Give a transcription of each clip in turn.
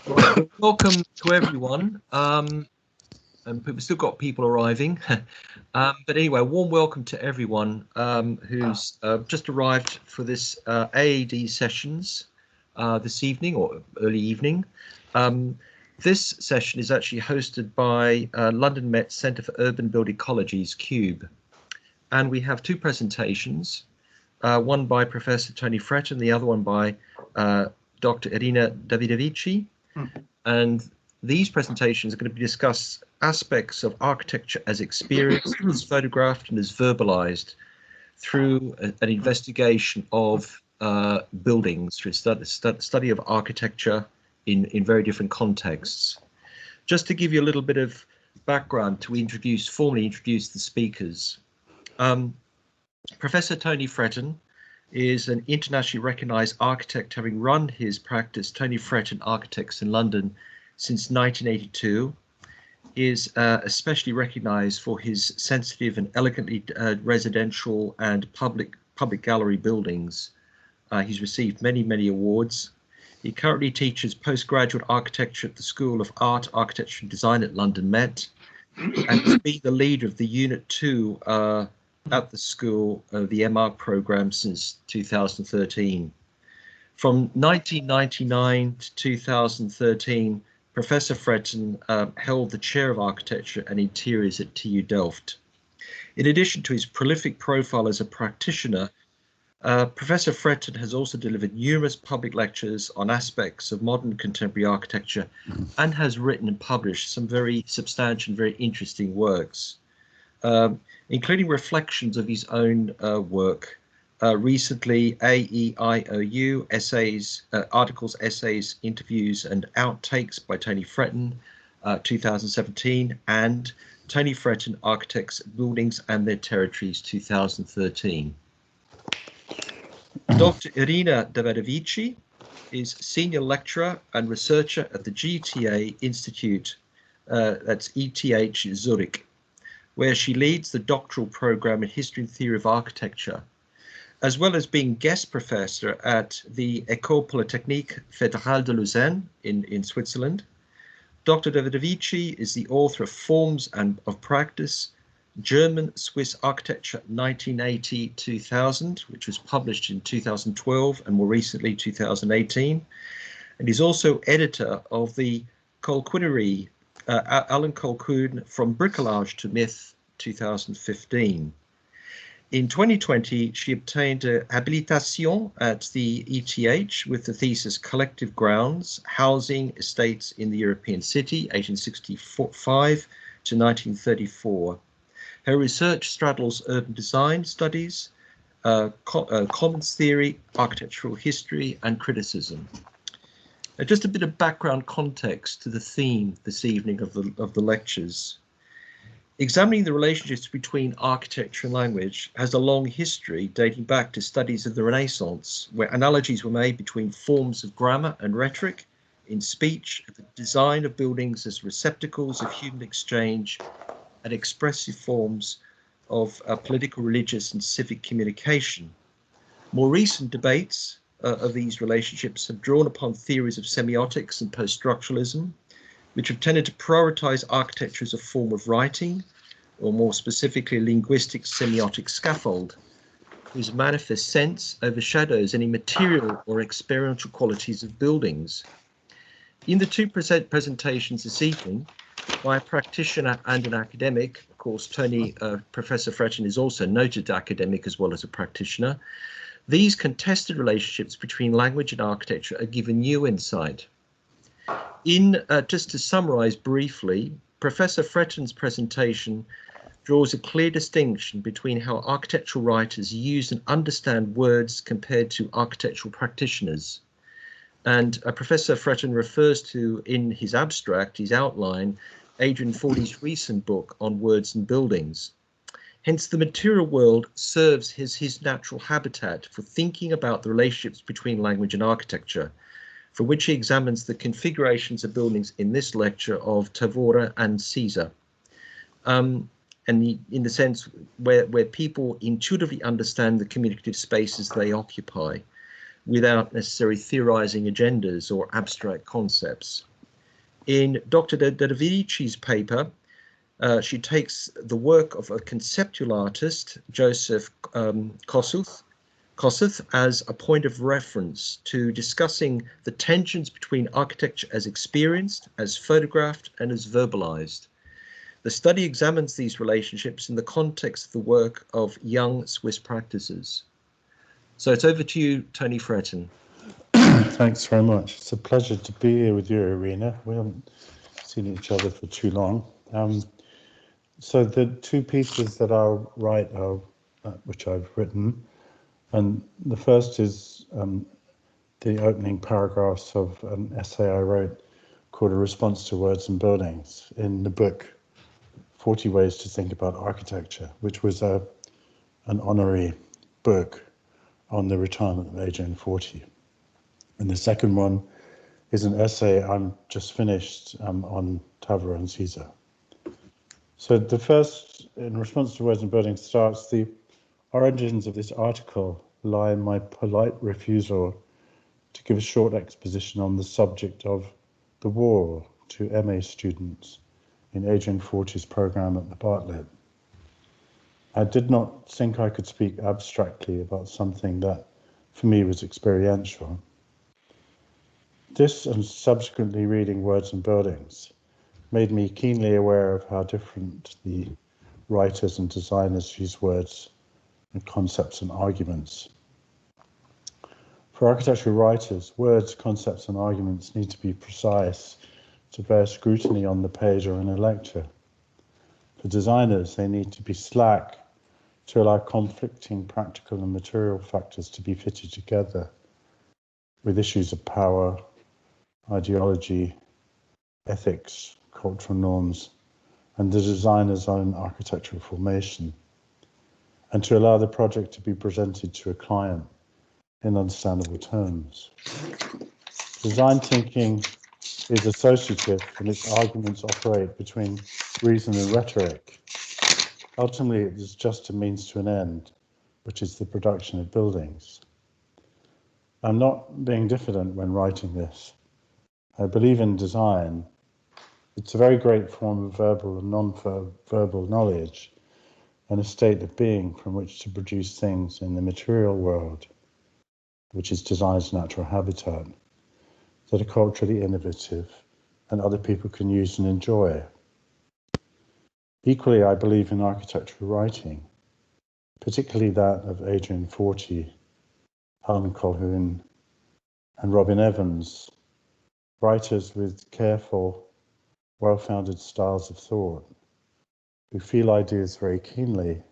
Right. Welcome to everyone. And we've still got people arriving. But anyway, warm welcome to everyone who's just arrived for this AAD sessions this evening or early evening. This session is actually hosted by London Met Centre for Urban and Built Ecologies, CUBE. And we have two presentations, one by Professor Tony Fretton, the other one by Dr. Irina Davidovici. And these presentations are going to discuss aspects of architecture as experienced, as photographed, and as verbalized through an investigation of buildings, through study of architecture in very different contexts. Just to give you a little bit of background to formally introduce the speakers. Professor Tony Fretton is an internationally recognized architect, having run his practice, Tony Fretton Architects in London, since 1982, is especially recognized for his sensitive and elegantly residential and public gallery buildings. He's received many awards. He currently teaches postgraduate architecture at the School of Art, Architecture and Design at London Met, and has been the leader of the Unit 2 at the school of the MR program since 2013. From 1999 to 2013, Professor Fretton held the chair of architecture and interiors at TU Delft. In addition to his prolific profile as a practitioner, Professor Fretton has also delivered numerous public lectures on aspects of modern contemporary architecture and has written and published some very substantial and very interesting works, including reflections of his own work. Recently, AEIOU, essays, articles, essays, interviews, and outtakes by Tony Fretton, 2017, and Tony Fretton, Architects, Buildings and Their Territories, 2013. Dr. Irina Davidovici is Senior Lecturer and Researcher at the GTA Institute, that's ETH Zurich, where she leads the doctoral program in History and Theory of Architecture, as well as being guest professor at the École Polytechnique Fédérale de Lausanne in Switzerland. Dr. Davidovici is the author of Forms and of Practice, German-Swiss Architecture 1980-2000, which was published in 2012 and more recently 2018. And he's also editor of the Colquinerie, Alan Colquhoun, From Bricolage to Myth, 2015. In 2020, she obtained a habilitation at the ETH with the thesis Collective Grounds, Housing Estates in the European City, 1865 to 1934. Her research straddles urban design studies, commons theory, architectural history, and criticism. Just a bit of background context to the theme this evening of the lectures. Examining the relationships between architecture and language has a long history dating back to studies of the Renaissance, where analogies were made between forms of grammar and rhetoric in speech, the design of buildings as receptacles of human exchange, and expressive forms of political, religious, and civic communication. More recent debates of these relationships have drawn upon theories of semiotics and post-structuralism, which have tended to prioritize architecture as a form of writing, or more specifically, linguistic semiotic scaffold, whose manifest sense overshadows any material or experiential qualities of buildings. In the two presentations this evening, by a practitioner and an academic, of course, Professor Fretton is also a noted academic as well as a practitioner, these contested relationships between language and architecture are given new insight. Just to summarize briefly, Professor Fretton's presentation draws a clear distinction between how architectural writers use and understand words compared to architectural practitioners. And Professor Fretton refers to, in his abstract, his outline, Adrian Forty's recent book on words and buildings. Hence, the material world serves as his natural habitat for thinking about the relationships between language and architecture, for which he examines the configurations of buildings in this lecture of Tavora and Caesar. And in the sense where people intuitively understand the communicative spaces they occupy, without necessarily theorizing agendas or abstract concepts. In Dr. Davidovici's paper, she takes the work of a conceptual artist, Joseph Kossuth, as a point of reference to discussing the tensions between architecture as experienced, as photographed, and as verbalized. The study examines these relationships in the context of the work of young Swiss practices. So it's over to you, Tony Fretton. Thanks very much. It's a pleasure to be here with you, Irina. We haven't seen each other for too long. So the two pieces that I'll write are, which I've written, and the first is the opening paragraphs of an essay I wrote called A Response to Words and Buildings in the book 40 Ways to Think About Architecture, which was an honorary book on the retirement of Adrian Forty. And the second one is an essay I'm just finished on Tavera and Caesar. So the first, in response to words and buildings, starts: the origins of this article lie in my polite refusal to give a short exposition on the subject of the wall to MA students in Adrian Forty's program at the Bartlett. I did not think I could speak abstractly about something that for me was experiential. This, and subsequently reading Words and Buildings, made me keenly aware of how different the writers and designers use words and concepts and arguments. For architectural writers, words, concepts and arguments need to be precise to bear scrutiny on the page or in a lecture. For designers, they need to be slack to allow conflicting practical and material factors to be fitted together with issues of power, ideology, ethics, cultural norms, and the designer's own architectural formation, and to allow the project to be presented to a client in understandable terms. Design thinking is associative, and its arguments operate between reason and rhetoric. Ultimately, it is just a means to an end, which is the production of buildings. I'm not being diffident when writing this. I believe in design. It's a very great form of verbal and non-verbal knowledge, and a state of being from which to produce things in the material world, which is design's natural habitat, that are culturally innovative and other people can use and enjoy. Equally, I believe in architectural writing, particularly that of Adrian Forty, Helen Colquhoun, and Robin Evans, writers with careful, well-founded styles of thought, who feel ideas very keenly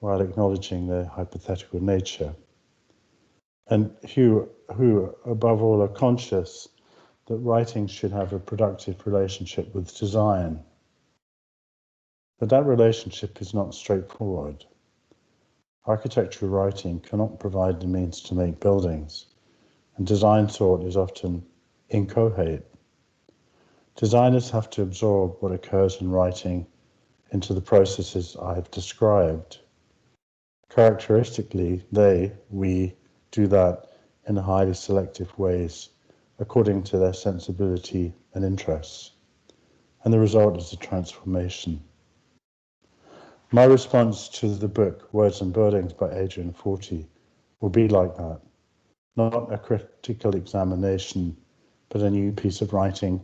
while acknowledging their hypothetical nature, and who above all are conscious that writing should have a productive relationship with design. But that relationship is not straightforward. Architectural writing cannot provide the means to make buildings, and design thought is often inchoate. Designers have to absorb what occurs in writing into the processes I have described. Characteristically, we do that in highly selective ways, according to their sensibility and interests. And the result is a transformation. My response to the book, Words and Buildings by Adrian Forty, will be like that. Not a critical examination, but a new piece of writing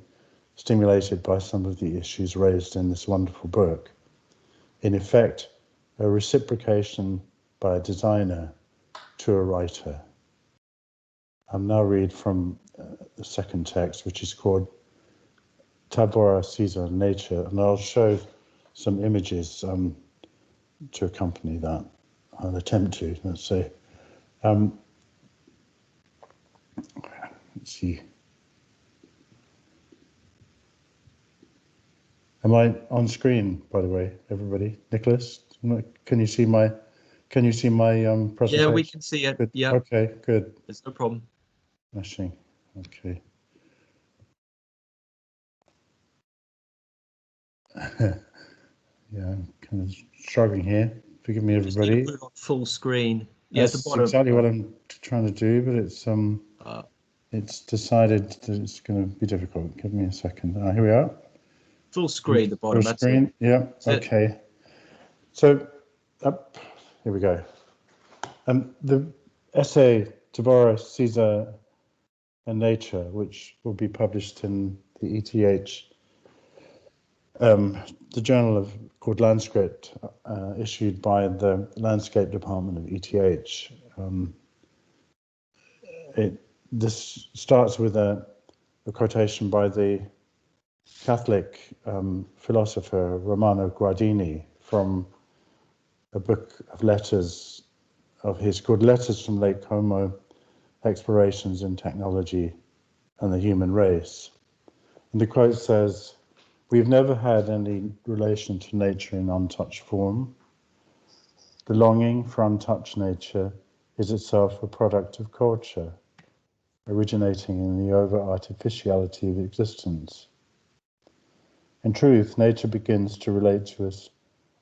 stimulated by some of the issues raised in this wonderful book. In effect, a reciprocation by a designer to a writer. I'll now read from the second text, which is called Tavera, Caesar, and Nature, and I'll show some images to accompany that. I'll attempt to, let's say. Let's see. Am I on screen, by the way, everybody? Nicholas, can you see my presentation? Yeah, we can see it. Good. Yeah. Okay, good. There's no problem. Smashing. Okay. Yeah, I'm kind of struggling here. Forgive me, everybody. Put it on full screen. Yeah, that's exactly what I'm trying to do, but it's it's decided that it's going to be difficult. Give me a second. Here we are. Full screen, the bottom. Full screen. Yeah. Okay. So, here we go. The essay Tavora, Caesar, and Nature, which will be published in the ETH, the journal called Landscape, issued by the Landscape Department of ETH. This starts with a quotation by the Catholic philosopher Romano Guardini from a book of letters of his called Letters from Lake Como, Explorations in Technology and the Human Race. And the quote says, "We've never had any relation to nature in untouched form. The longing for untouched nature is itself a product of culture, originating in the over-artificiality of existence. In truth, nature begins to relate to us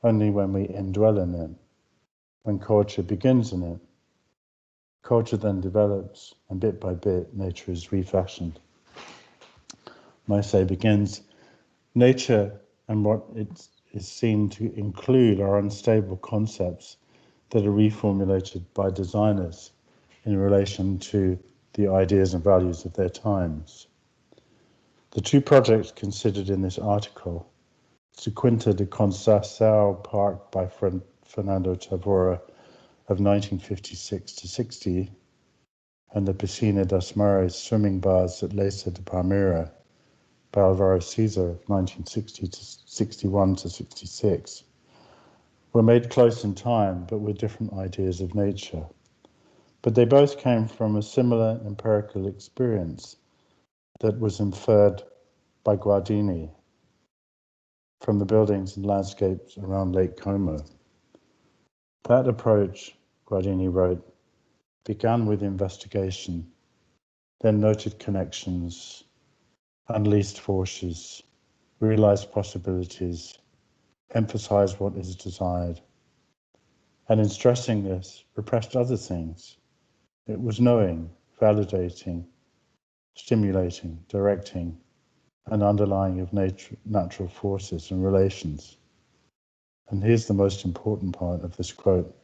only when we indwell in it, when culture begins in it. Culture then develops, and bit by bit, nature is refashioned." My say begins, nature and what it is seen to include are unstable concepts that are reformulated by designers in relation to the ideas and values of their times. The two projects considered in this article, Quinta de Conceição Park by Fernando Tavora of 1956 to 60, and the Piscina das Mares swimming baths at Glacier de Primera by Álvaro César of 1960 to 61 to 66, were made close in time, but with different ideas of nature. But they both came from a similar empirical experience that was inferred by Guardini from the buildings and landscapes around Lake Como. That approach, Guardini wrote, began with investigation, then noted connections, unleashed forces, realized possibilities, emphasized what is desired, and in stressing this, repressed other things. It was knowing, validating, stimulating, directing, and underlying of natural forces and relations. And here's the most important part of this quote.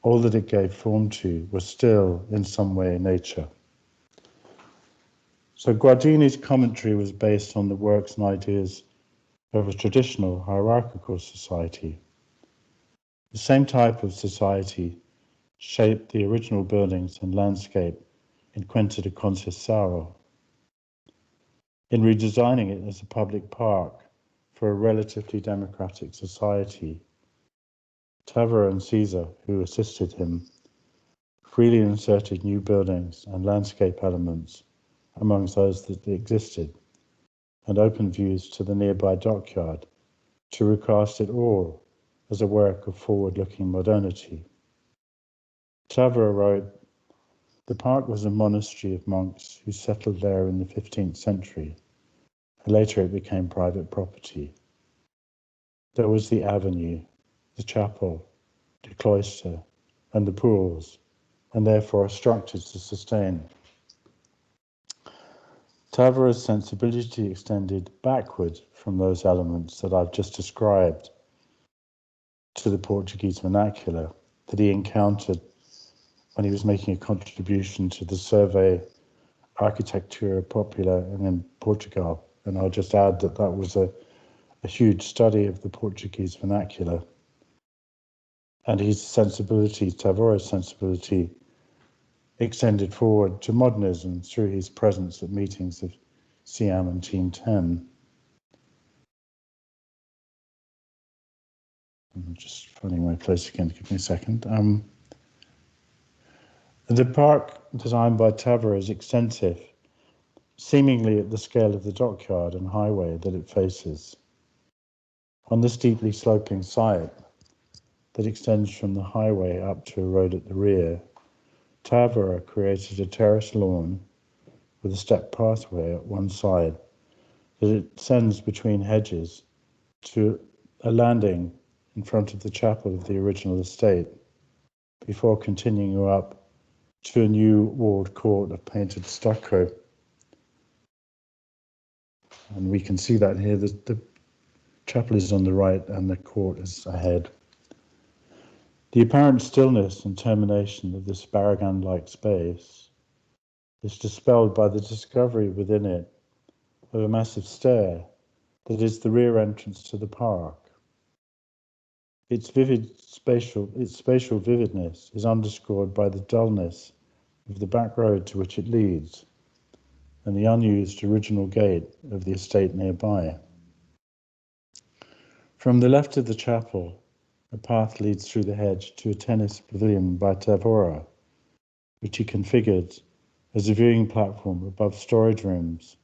All that it gave form to was still, in some way, nature. So Guardini's commentary was based on the works and ideas of a traditional hierarchical society. The same type of society shaped the original buildings and landscape in Quinta de Conceição. In redesigning it as a public park for a relatively democratic society, Tavora and Caesar, who assisted him, freely inserted new buildings and landscape elements amongst those that existed, and open views to the nearby dockyard to recast it all as a work of forward-looking modernity. Tavora wrote, "The park was a monastery of monks who settled there in the 15th century, and later it became private property. There was the avenue, the chapel, the cloister, and the pools, and therefore a structure to sustain." Tavora's sensibility extended backward from those elements that I've just described to the Portuguese vernacular that he encountered when he was making a contribution to the survey Arquitectura Popular in Portugal. And I'll just add that that was a huge study of the Portuguese vernacular. And his sensibility, Tavora's sensibility, extended forward to modernism through his presence at meetings of Siam and Team 10. I'm just finding my place again, give me a second. The park designed by Tavora is extensive, seemingly at the scale of the dockyard and highway that it faces. On this steeply sloping site that extends from the highway up to a road at the rear, Tavora created a terrace lawn with a step pathway at one side that it sends between hedges to a landing in front of the chapel of the original estate before continuing up to a new walled court of painted stucco. And we can see that here, the chapel is on the right and the court is ahead. The apparent stillness and termination of this barragan-like space is dispelled by the discovery within it of a massive stair that is the rear entrance to the park. Its spatial vividness is underscored by the dullness of the back road to which it leads, and the unused original gate of the estate nearby. From the left of the chapel, a path leads through the hedge to a tennis pavilion by Tavora, which he configured as a viewing platform above storage rooms,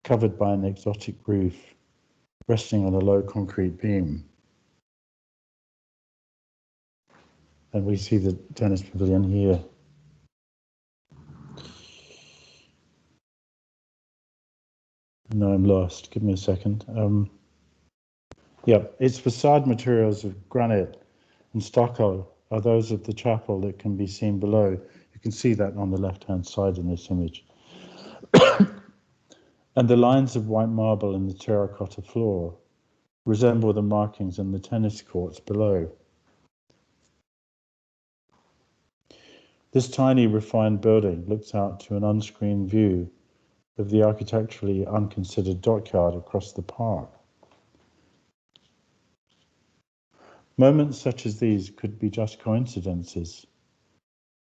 covered by an exotic roof, resting on a low concrete beam. And we see the tennis pavilion here. No, I'm lost. Give me a second. Its facade materials of granite and stucco are those of the chapel that can be seen below. You can see that on the left-hand side in this image. And the lines of white marble in the terracotta floor resemble the markings in the tennis courts below. This tiny, refined building looks out to an unscreened view of the architecturally unconsidered dockyard across the park. Moments such as these could be just coincidences,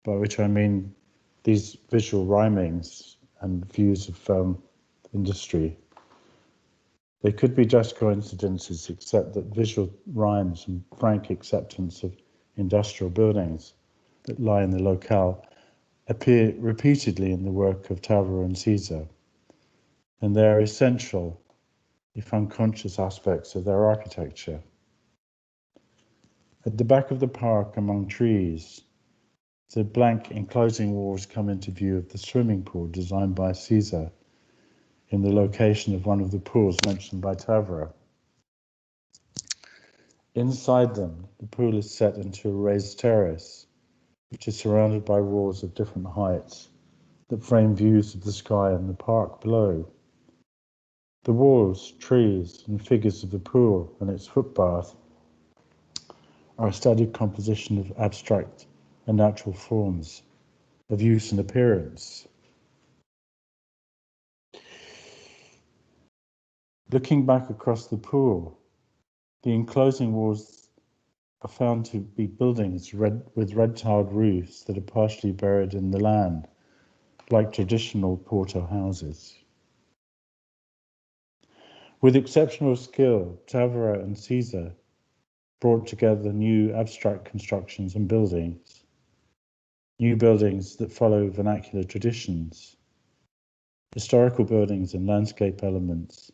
by which I mean these visual rhymings and views of industry. They could be just coincidences, except that visual rhymes and frank acceptance of industrial buildings that lie in the locale appear repeatedly in the work of Tavora and Caesar, and they are essential, if unconscious, aspects of their architecture. At the back of the park, among trees, the blank enclosing walls come into view of the swimming pool designed by Caesar in the location of one of the pools mentioned by Tavora. Inside them, the pool is set into a raised terrace, which is surrounded by walls of different heights that frame views of the sky and the park below. The walls, trees, and figures of the pool and its footbath are a studied composition of abstract and natural forms of use and appearance. Looking back across the pool, the enclosing walls are found to be buildings with red-tiled roofs that are partially buried in the land, like traditional Porto houses. With exceptional skill, Tavora and Caesar brought together new abstract constructions and buildings, new buildings that follow vernacular traditions, historical buildings and landscape elements,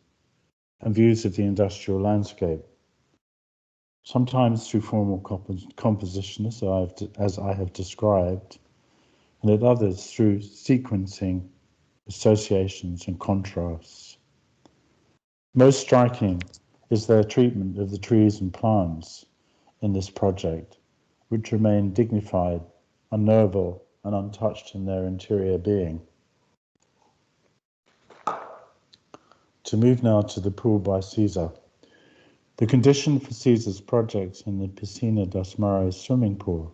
and views of the industrial landscape, sometimes through formal composition, as I have described, and at others through sequencing, associations, and contrasts. Most striking is their treatment of the trees and plants in this project, which remain dignified, unknowable, and untouched in their interior being. To move now to the pool by Caesar. The condition for Caesar's projects in the Piscina dos Mares swimming pool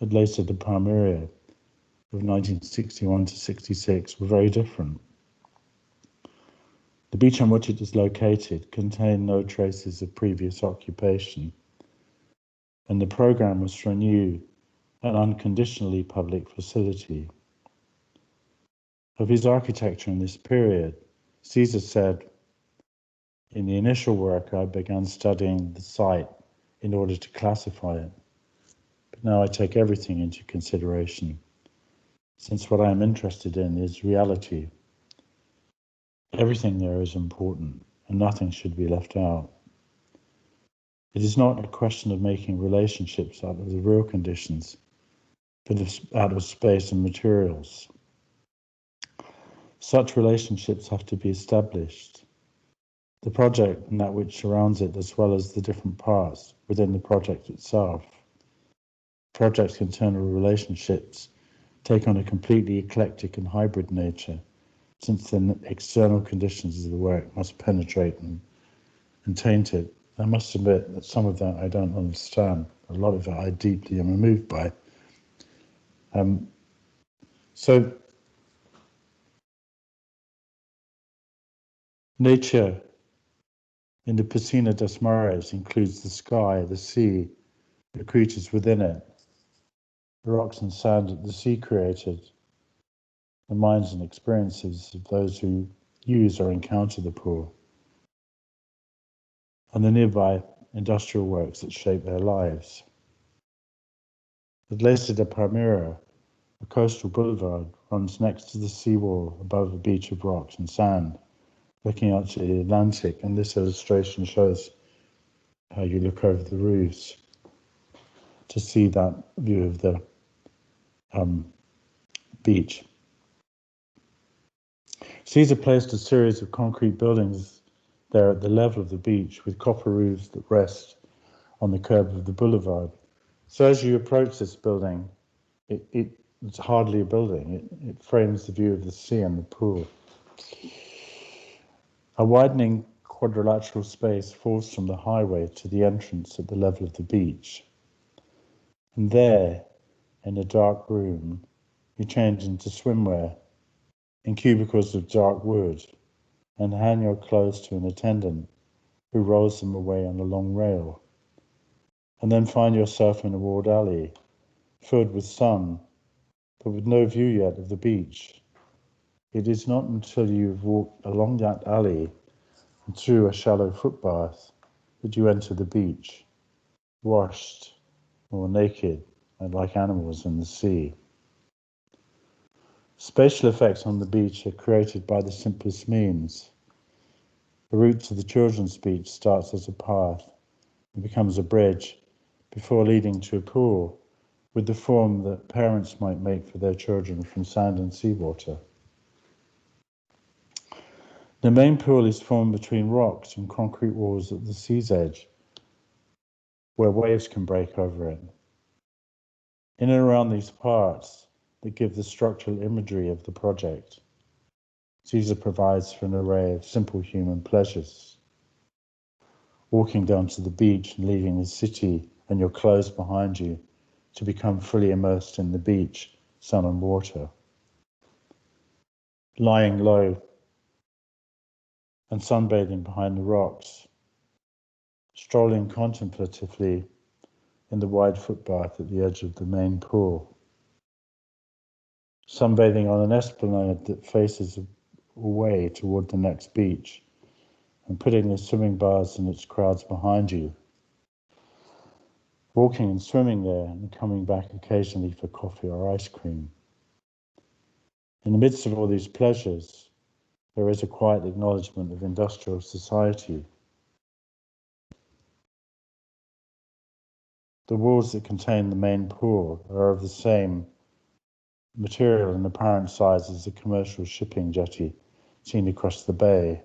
at Glacier de Primera of 1961 to 66 were very different. The beach on which it is located contained no traces of previous occupation, and the program was for a new and unconditionally public facility. Of his architecture in this period, Caesar said, "In the initial work, I began studying the site in order to classify it, but now I take everything into consideration, since what I am interested in is reality. Everything there is important, and nothing should be left out. It is not a question of making relationships out of the real conditions, but out of space and materials. Such relationships have to be established. The project and that which surrounds it, as well as the different parts within the project itself. Project internal relationships take on a completely eclectic and hybrid nature, since the external conditions of the work must penetrate and taint it. I must admit that some of that I don't understand. A lot of it I deeply am moved by. So nature in the Piscina dos Mares includes the sky, the sea, the creatures within it, the rocks and sand that the sea created, the minds and experiences of those who use or encounter the pool, and the nearby industrial works that shape their lives. The Glacier de Primera, a coastal boulevard, runs next to the seawall above a beach of rocks and sand, looking out to the Atlantic, and this illustration shows how you look over the roofs to see that view of the beach. Caesar placed a series of concrete buildings there at the level of the beach with copper roofs that rest on the curb of the boulevard. So as you approach this building, it's hardly a building. It frames the view of the sea and the pool. A widening quadrilateral space falls from the highway to the entrance at the level of the beach. And there, in a dark room, you change into swimwear in cubicles of dark wood and hand your clothes to an attendant who rolls them away on a long rail. And then find yourself in a walled alley, filled with sun, but with no view yet of the beach. It is not until you've walked along that alley and through a shallow footpath that you enter the beach, washed or naked and like animals in the sea. Spatial effects on the beach are created by the simplest means. The route to the children's beach starts as a path and becomes a bridge before leading to a pool with the form that parents might make for their children from sand and seawater. The main pool is formed between rocks and concrete walls at the sea's edge, where waves can break over it. In and around these parts that give the structural imagery of the project, Caesar provides for an array of simple human pleasures. Walking down to the beach and leaving the city and your clothes behind you to become fully immersed in the beach, sun and water. Lying low and sunbathing behind the rocks. Strolling contemplatively in the wide footpath at the edge of the main pool. Sunbathing on an esplanade that faces away toward the next beach and putting the swimming bars and its crowds behind you. Walking and swimming there and coming back occasionally for coffee or ice cream. In the midst of all these pleasures, there is a quiet acknowledgement of industrial society. The walls that contain the main pool are of the same material and apparent size as the commercial shipping jetty seen across the bay,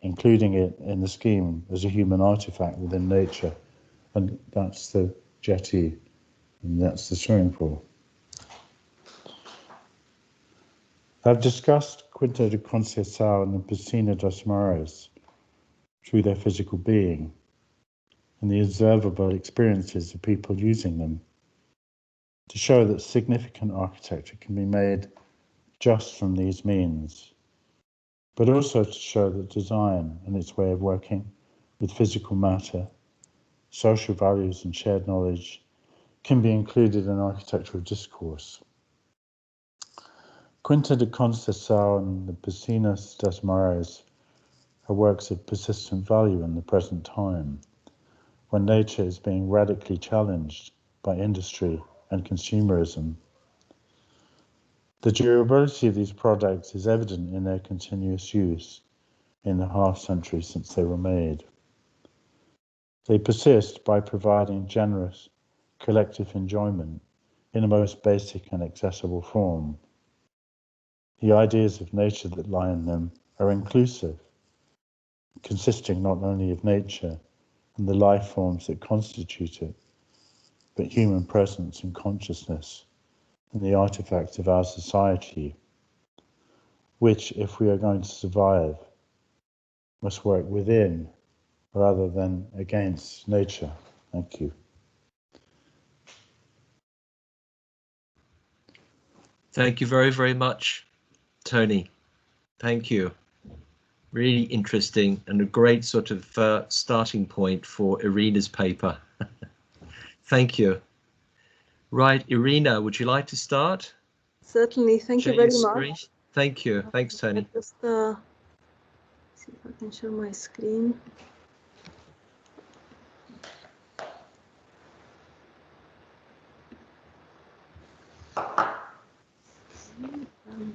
including it in the scheme as a human artifact within nature. And that's the jetty, and that's the swimming pool. I've discussed Quinta de Conceição and the Piscina dos Mares through their physical being and the observable experiences of people using them to show that significant architecture can be made just from these means, but also to show that design and its way of working with physical matter, social values and shared knowledge can be included in architectural discourse. Quinta de Conceição and the Piscinas dos Mares are works of persistent value in the present time, when nature is being radically challenged by industry and consumerism. The durability of these projects is evident in their continuous use in the half-century since they were made. They persist by providing generous, collective enjoyment in the most basic and accessible form. The ideas of nature that lie in them are inclusive, consisting not only of nature and the life forms that constitute it, but human presence and consciousness and the artifacts of our society, which, if we are going to survive, must work within rather than against nature. Thank you. Thank you very, very much, Tony. Thank you. Really interesting and a great sort of starting point for Irina's paper. Thank you. Right, Irina, would you like to start? Certainly, thank you very much. Thank you. Thanks, Tony. Just see if I can share my screen.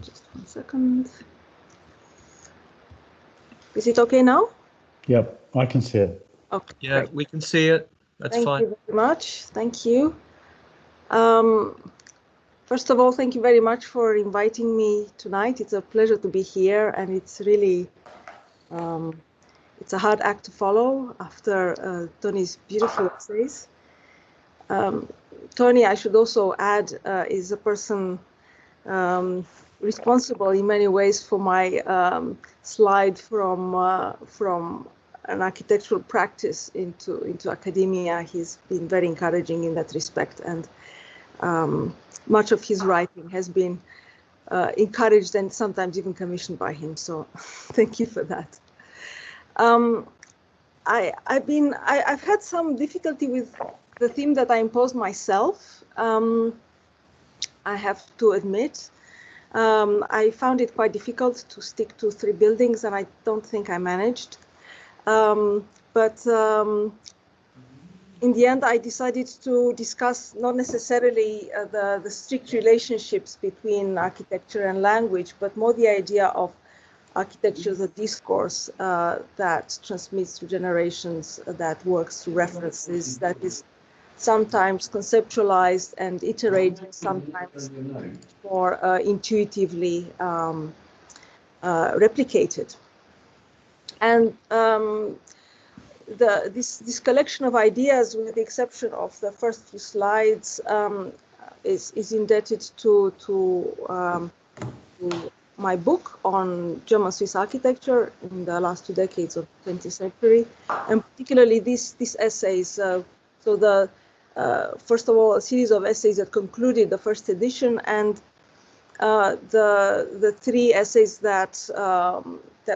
Just 1 second. Is it okay now? Yep, I can see it. Okay. Yeah, great. We can see it. That's fine. Thank you very much. Thank you. First of all, thank you very much for inviting me tonight. It's a pleasure to be here, and it's really it's a hard act to follow after Tony's beautiful essays. Tony, I should also add, is a person responsible in many ways for my slide from an architectural practice into academia. He's been very encouraging in that respect, and much of his writing has been encouraged and sometimes even commissioned by him. So thank you for that. I've had some difficulty with the theme that I imposed myself. I have to admit, I found it quite difficult to stick to 3 buildings, and I don't think I managed. But in the end, I decided to discuss not necessarily the strict relationships between architecture and language, but more the idea of architecture as a discourse that transmits through generations, that works through references, that is sometimes conceptualized and iterated, sometimes more intuitively replicated. And this collection of ideas, with the exception of the first few slides, is indebted to my book on German-Swiss architecture in the last 2 decades of the 20th century, and particularly these essays. So first of all, a series of essays that concluded the first edition, and the 3 essays that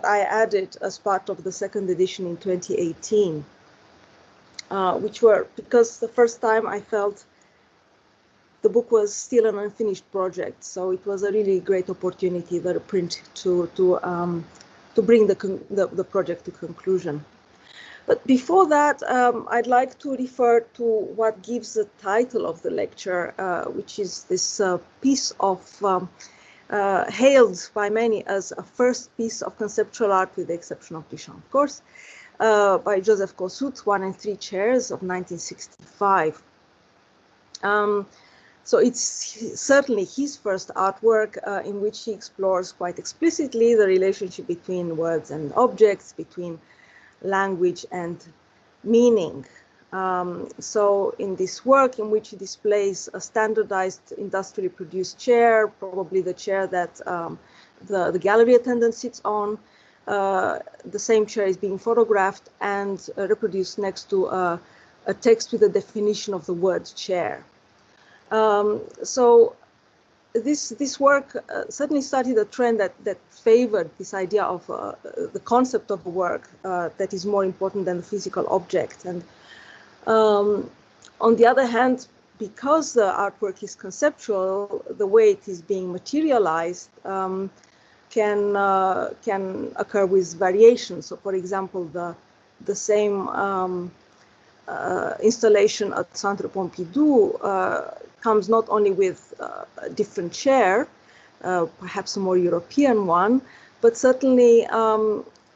I added as part of the second edition in 2018, which were, because the first time I felt the book was still an unfinished project, so it was a really great opportunity, the print, to bring the project to conclusion. But before that, I'd like to refer to what gives the title of the lecture, which is this piece of hailed by many as a first piece of conceptual art, with the exception of Duchamp, of course, by Joseph Kossuth, 1 and 3 chairs of 1965. So it's certainly his first artwork in which he explores quite explicitly the relationship between words and objects, between language and meaning. So in this work, in which he displays a standardized industrially produced chair, probably the chair that the gallery attendant sits on, the same chair is being photographed and reproduced next to a text with a definition of the word chair. So this work certainly started a trend that favored this idea of the concept of the work that is more important than the physical object. And on the other hand, because the artwork is conceptual, the way it is being materialized can occur with variations. So, for example, the same installation at Centre Pompidou comes not only with a different chair, perhaps a more European one, but certainly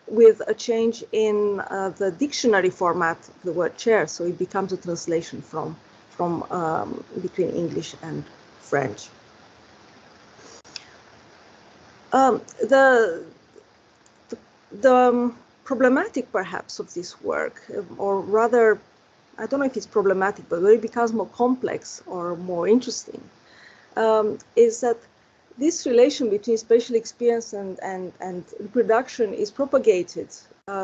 with a change in the dictionary format of the word chair. So it becomes a translation from between English and French. The problematic perhaps of this work, or rather, I don't know if it's problematic, but where it becomes more complex or more interesting, is that this relation between spatial experience and reproduction is propagated.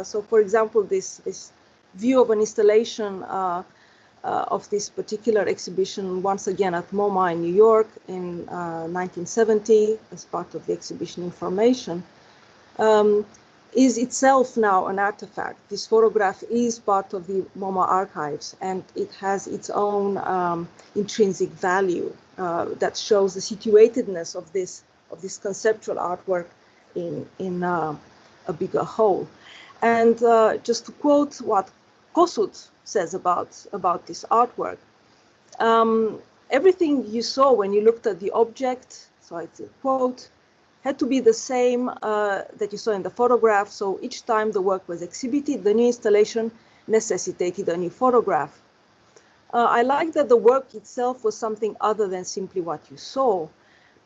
So, for example, this view of an installation of this particular exhibition, once again at MoMA in New York in 1970, as part of the exhibition Information, is itself now an artifact. This photograph is part of the MoMA archives, and it has its own intrinsic value that shows the situatedness of this conceptual artwork in a bigger whole. And just to quote what Kossuth says about this artwork, everything you saw when you looked at the object, so it's a quote, had to be the same that you saw in the photograph. So each time the work was exhibited, the new installation necessitated a new photograph. I like that the work itself was something other than simply what you saw.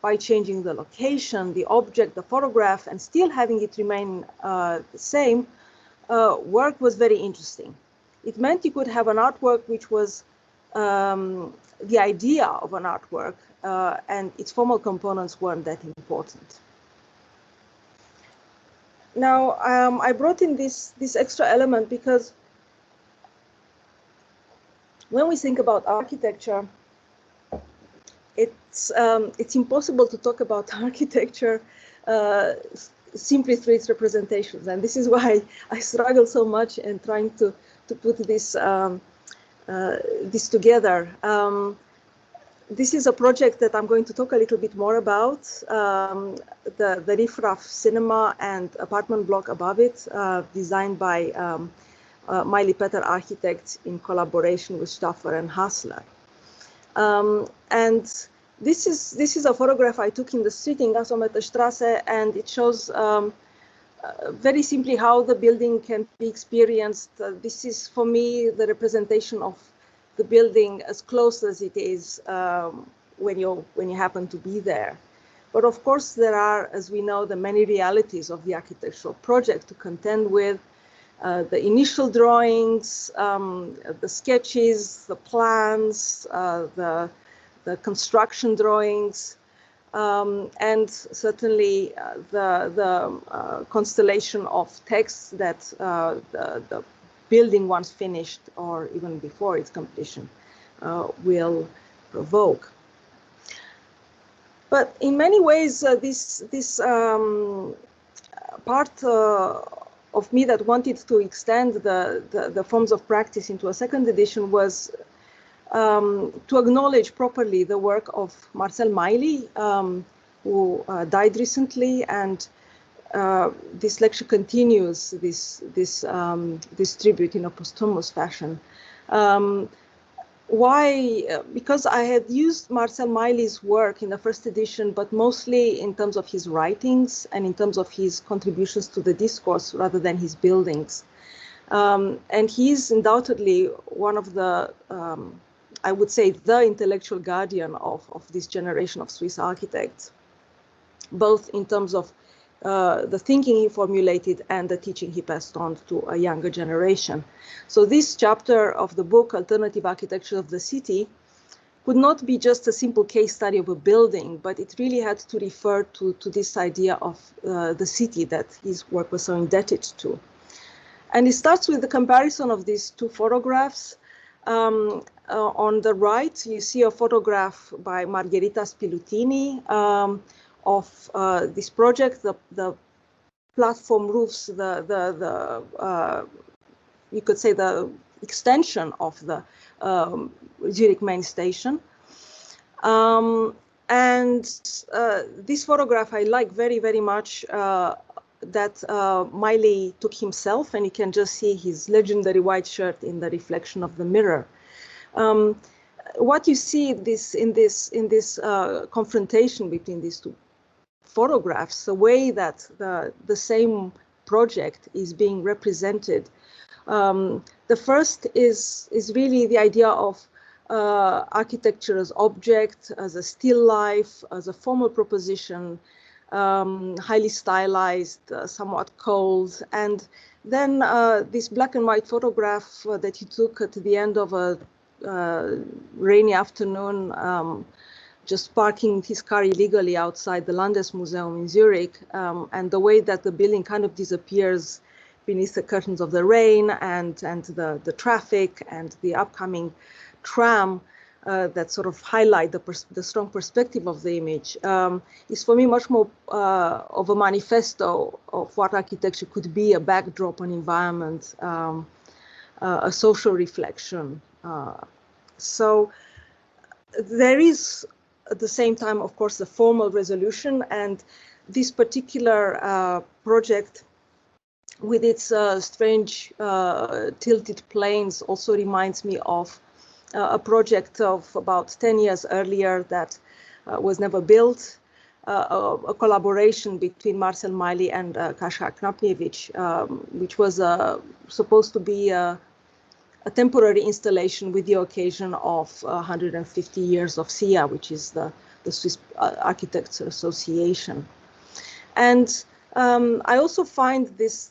By changing the location, the object, the photograph, and still having it remain the same, work was very interesting. It meant you could have an artwork which was the idea of an artwork, and its formal components weren't that important. Now, I brought in this extra element because when we think about architecture, it's impossible to talk about architecture simply through its representations, and this is why I struggle so much in trying to put this this together. This is a project that I'm going to talk a little bit more about, the Riffraff Cinema and apartment block above it, designed by Miley Petter Architects in collaboration with Staffer and Hassler. And this is a photograph I took in the street in Gasometerstrasse, and it shows very simply how the building can be experienced. This is, for me, the representation of the building as close as it is when you happen to be there. But of course, there are, as we know, the many realities of the architectural project to contend with. The initial drawings, the sketches, the plans, the construction drawings, and certainly the constellation of texts that the building once finished or even before its completion will provoke. But in many ways, this part of me that wanted to extend the forms of practice into a second edition was to acknowledge properly the work of Marcel Miley, who died recently, and this lecture continues this tribute in a posthumous fashion. Why? Because I had used Marcel Miley's work in the first edition, but mostly in terms of his writings and in terms of his contributions to the discourse rather than his buildings. And he's undoubtedly one of the, I would say, the intellectual guardian of this generation of Swiss architects, both in terms of the thinking he formulated and the teaching he passed on to a younger generation. So this chapter of the book, Alternative Architecture of the City, could not be just a simple case study of a building, but it really had to refer to this idea of the city that his work was so indebted to. And it starts with the comparison of these two photographs. On the right, you see a photograph by Margherita Spilutini of this project, the platform roofs, you could say the extension of the Zurich main station. And this photograph I like very, very much, that Miley took himself, and you can just see his legendary white shirt in the reflection of the mirror. What you see in this confrontation between these two photographs, the way that the same project is being represented. The first is really the idea of architecture as object, as a still life, as a formal proposition, highly stylized, somewhat cold. And then this black and white photograph that he took at the end of a rainy afternoon just parking his car illegally outside the Landesmuseum in Zurich, and the way that the building kind of disappears beneath the curtains of the rain and the traffic and the upcoming tram that sort of highlight the strong perspective of the image is for me much more of a manifesto of what architecture could be, a backdrop, an environment, a social reflection. So there is at the same time, of course, the formal resolution, and this particular project with its strange tilted planes also reminds me of a project of about 10 years earlier that was never built, a collaboration between Marcel Miley and Kasia Knapniewicz, which was supposed to be a temporary installation with the occasion of 150 years of SIA, which is the Swiss Architects Association. And I also find this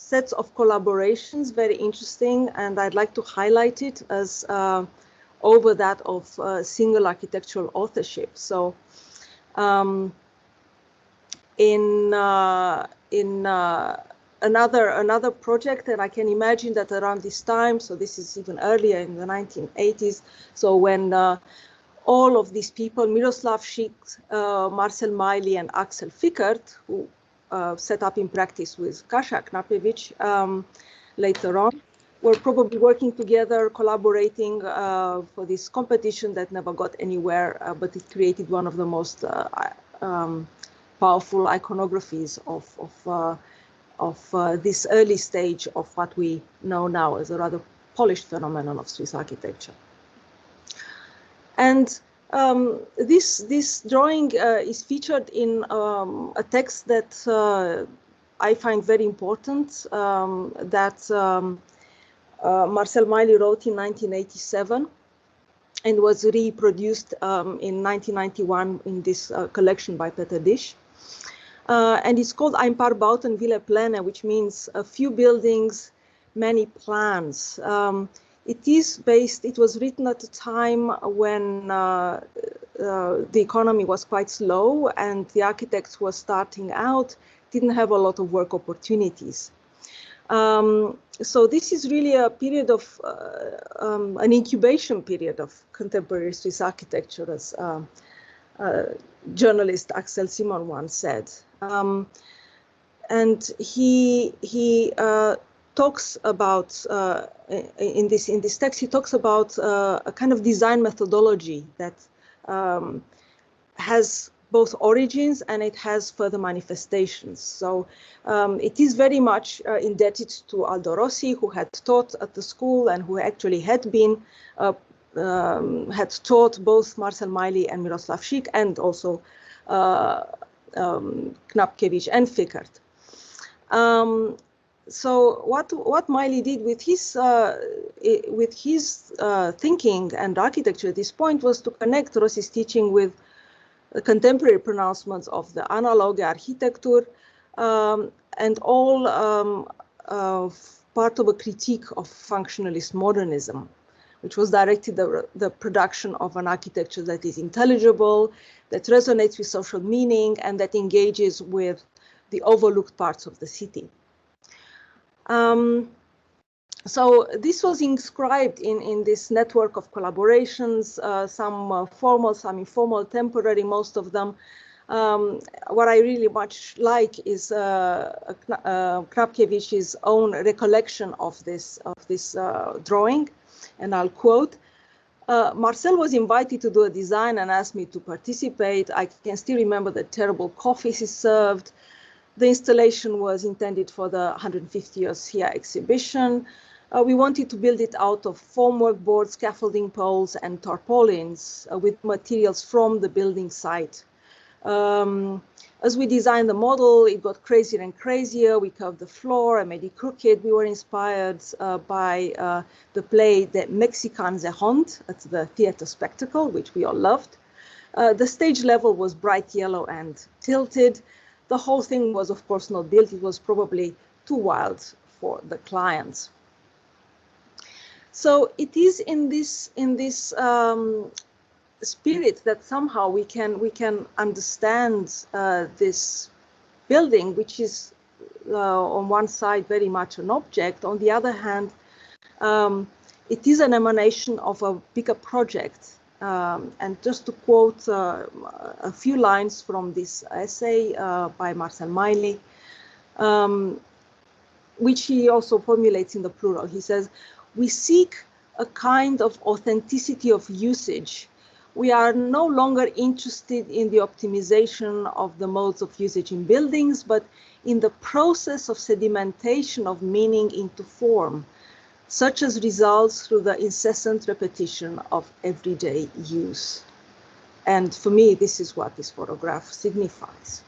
sets of collaborations very interesting, and I'd like to highlight it as over that of single architectural authorship. So in another project that I can imagine that around this time, so this is even earlier in the 1980s, so when all of these people, Miroslav Schick, Marcel Miley, and Axel Fickert, who set up in practice with Kasia Knapniewicz later on, were probably working together, collaborating for this competition that never got anywhere, but it created one of the most powerful iconographies of this early stage of what we know now as a rather polished phenomenon of Swiss architecture. And this drawing is featured in a text that I find very important, that Marcel Miley wrote in 1987 and was reproduced in 1991 in this collection by Peter Disch. And it's called Imparbautenville Planner, which means a few buildings, many plans. It was written at a time when the economy was quite slow and the architects were starting out, didn't have a lot of work opportunities. So this is really a period of an incubation period of contemporary Swiss architecture, as journalist Axel Simon once said. And he talks about in this text, he talks about a kind of design methodology that has both origins and it has further manifestations. So it is very much indebted to Aldo Rossi, who had taught at the school and who actually had been had taught both Marcel Miley and Miroslav Schick, and also Knapniewicz and Fickert. So what Miley did with his thinking and architecture at this point was to connect Rossi's teaching with the contemporary pronouncements of the analog architecture, and all part of a critique of functionalist modernism, which was directed at the production of an architecture that is intelligible, that resonates with social meaning, and that engages with the overlooked parts of the city. So this was inscribed in this network of collaborations, some formal, some informal, temporary, most of them. What I really much like is Knapniewicz's own recollection of this drawing, and I'll quote, Marcel was invited to do a design and asked me to participate. I can still remember the terrible coffee he served. The installation was intended for the 150 years SIA exhibition. We wanted to build it out of formwork boards, scaffolding poles, and tarpaulins with materials from the building site. As we designed the model, it got crazier and crazier. We curved the floor and made it crooked. We were inspired by the play The Mexican the Hond at the theater spectacle, which we all loved. The stage level was bright yellow and tilted. The whole thing was, of course, not built. It was probably too wild for the clients. So it is in this spirit that somehow we can understand this building, which is on one side very much an object. On the other hand, it is an emanation of a bigger project. And just to quote a few lines from this essay by Marcel Miley, which he also formulates in the plural. He says, "We seek a kind of authenticity of usage. We are no longer interested in the optimization of the modes of usage in buildings, but in the process of sedimentation of meaning into form, such as results through the incessant repetition of everyday use." And for me, this is what this photograph signifies.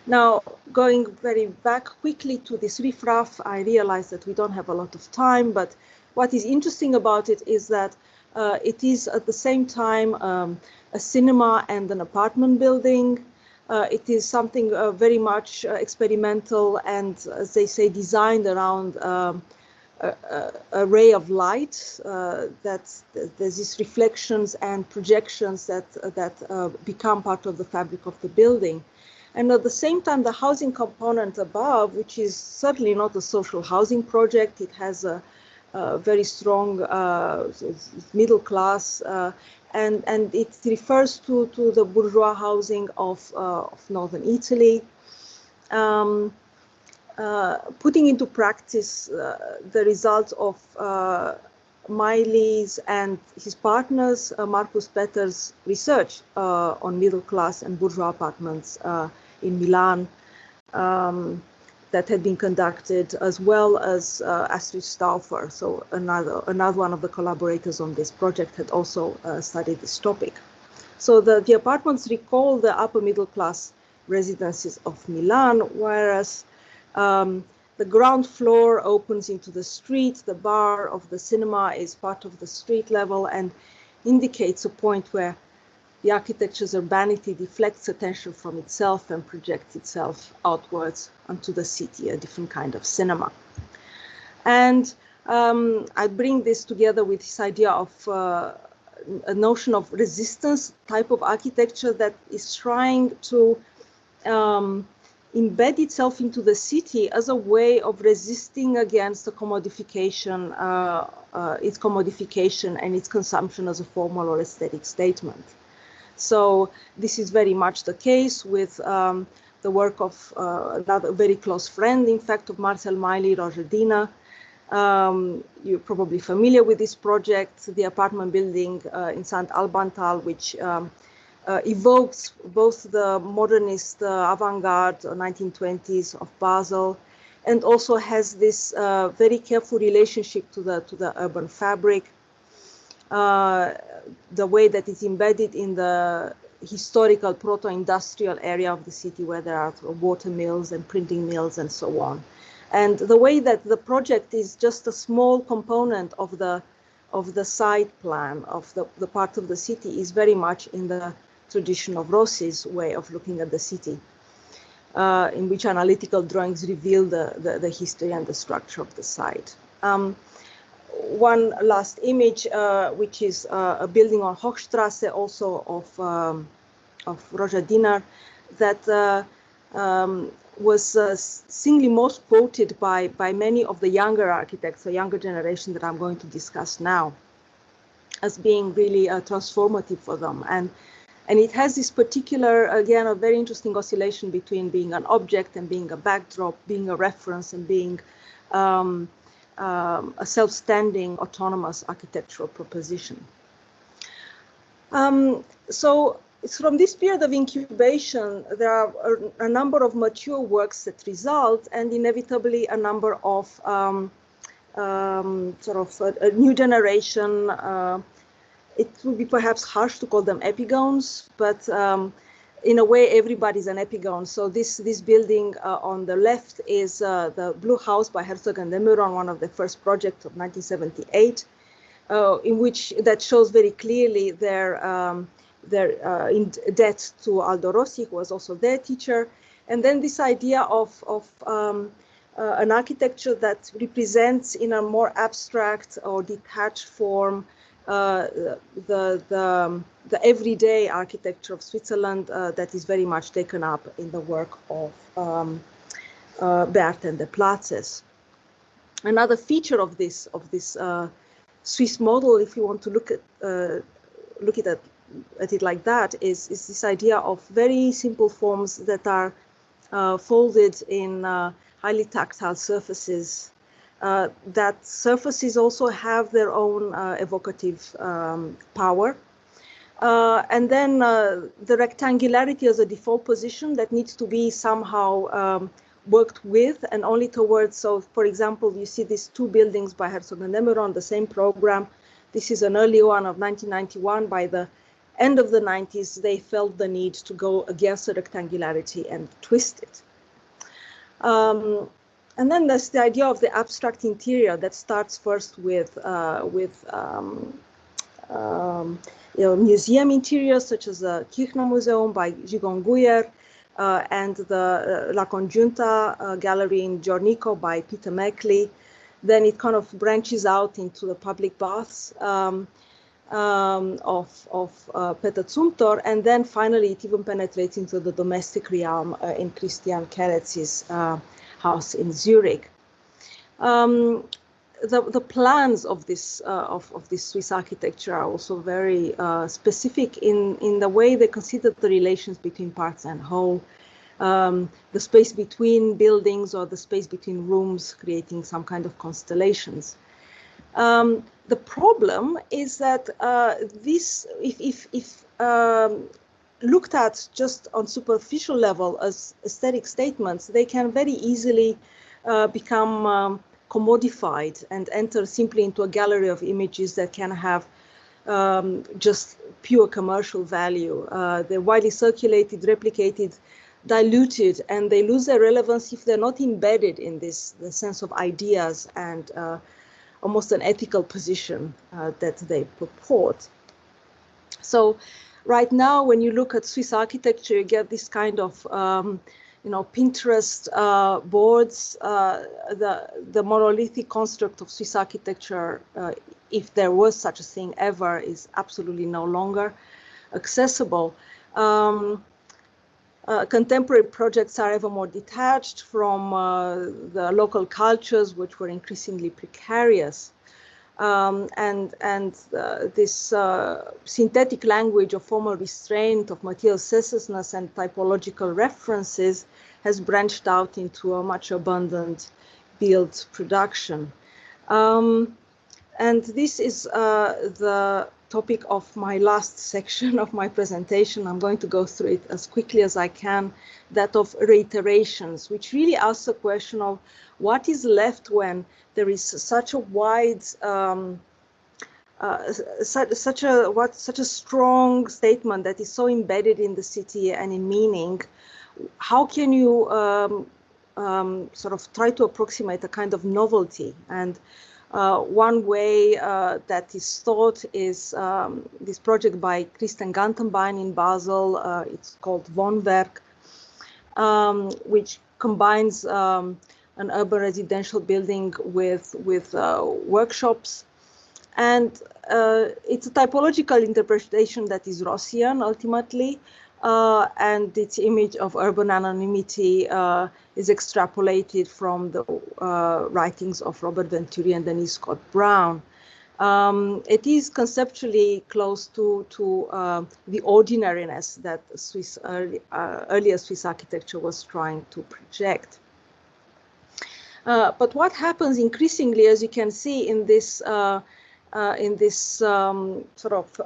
Now, going very back quickly to this riffraff, I realize that we don't have a lot of time, but what is interesting about it is that it is at the same time a cinema and an apartment building. It is something very much experimental and, as they say, designed around a ray of light that there's these reflections and projections that become part of the fabric of the building. And at the same time, the housing component above, which is certainly not a social housing project, it has a very strong middle class, and it refers to the bourgeois housing of northern Italy. Putting into practice the results of Miley's and his partners, Marcus Petter's research on middle class and bourgeois apartments in Milan that had been conducted, as well as Astrid Stauffer. So another one of the collaborators on this project had also studied this topic. So the apartments recall the upper middle class residences of Milan, whereas the ground floor opens into the street. The bar of the cinema is part of the street level and indicates a point where the architecture's urbanity deflects attention from itself and projects itself outwards onto the city, a different kind of cinema. And I bring this together with this idea of a notion of resistance type of architecture that is trying to embed itself into the city as a way of resisting against the commodification, its commodification and its consumption as a formal or aesthetic statement. So this is very much the case with the work of another very close friend, in fact, of Marcel Miley, Roger Dina. You're probably familiar with this project, the apartment building in Sant Albantal, which evokes both the modernist avant-garde 1920s of Basel, and also has this very careful relationship to the urban fabric, the way that it's embedded in the historical proto-industrial area of the city, where there are water mills and printing mills and so on. And the way that the project is just a small component of the site plan of the part of the city is very much in the tradition of Rossi's way of looking at the city, in which analytical drawings reveal the history and the structure of the site. One last image, which is a building on Hochstrasse, also of Roger Dinar, that was singly most quoted by many of the younger architects, the younger generation that I'm going to discuss now, as being really transformative for them. And it has this particular, again, a very interesting oscillation between being an object and being a backdrop, being a reference and being a self-standing, autonomous architectural proposition. So it's from this period of incubation, there are a number of mature works that result, and inevitably a number of sort of a new generation. It would be perhaps harsh to call them epigones, but in a way, everybody's an epigone. So this building on the left is the Blue House by Herzog and de Meuron, one of the first projects of 1978, in which that shows very clearly their in debt to Aldo Rossi, who was also their teacher. And then this idea of an architecture that represents in a more abstract or detached form the everyday architecture of Switzerland that is very much taken up in the work of Bert and the Platzes. Another feature of this Swiss model, if you want to look at it like that, is this idea of very simple forms that are folded in highly tactile surfaces. That surfaces also have their own evocative power. And then the rectangularity as a default position that needs to be somehow worked with and only towards. So, for example, you see these two buildings by Herzog and de Meuron, the same program. This is an early one of 1991. By the end of the 90s, they felt the need to go against the rectangularity and twist it. And then there's the idea of the abstract interior that starts first with museum interiors, such as the Kirchnermuseum by Gigon Guyer, and the La Conjunta gallery in Giornico by Peter Meckley. Then it kind of branches out into the public baths of Peter Zumthor, and then finally it even penetrates into the domestic realm in Christian Keretz's house in Zurich. The plans of this Swiss architecture are also very specific in the way they consider the relations between parts and whole, the space between buildings or the space between rooms, creating some kind of constellations. The problem is that this, if looked at just on superficial level as aesthetic statements, they can very easily become commodified and enter simply into a gallery of images that can have just pure commercial value. They're widely circulated, replicated, diluted, and they lose their relevance if they're not embedded in the sense of ideas and almost an ethical position that they purport. So right now, when you look at Swiss architecture, you get this kind of Pinterest boards. The monolithic construct of Swiss architecture, if there was such a thing ever, is absolutely no longer accessible. Contemporary projects are ever more detached from the local cultures, which were increasingly precarious. This synthetic language of formal restraint, of material senselessness and typological references has branched out into a much abundant build production. And this is the topic of my last section of my presentation. I'm going to go through it as quickly as I can, that of reiterations, which really asks the question of what is left when there is such a wide, such a strong statement that is so embedded in the city and in meaning. How can you sort of try to approximate a kind of novelty? And one way that is thought is this project by Christian Gantenbein in Basel. It's called Wohnwerk, which combines an urban residential building with workshops. And it's a typological interpretation that is Rossian ultimately. And its image of urban anonymity is extrapolated from the writings of Robert Venturi and Denise Scott Brown. It is conceptually close to the ordinariness that earlier Swiss architecture was trying to project. But what happens increasingly, as you can see in this sort of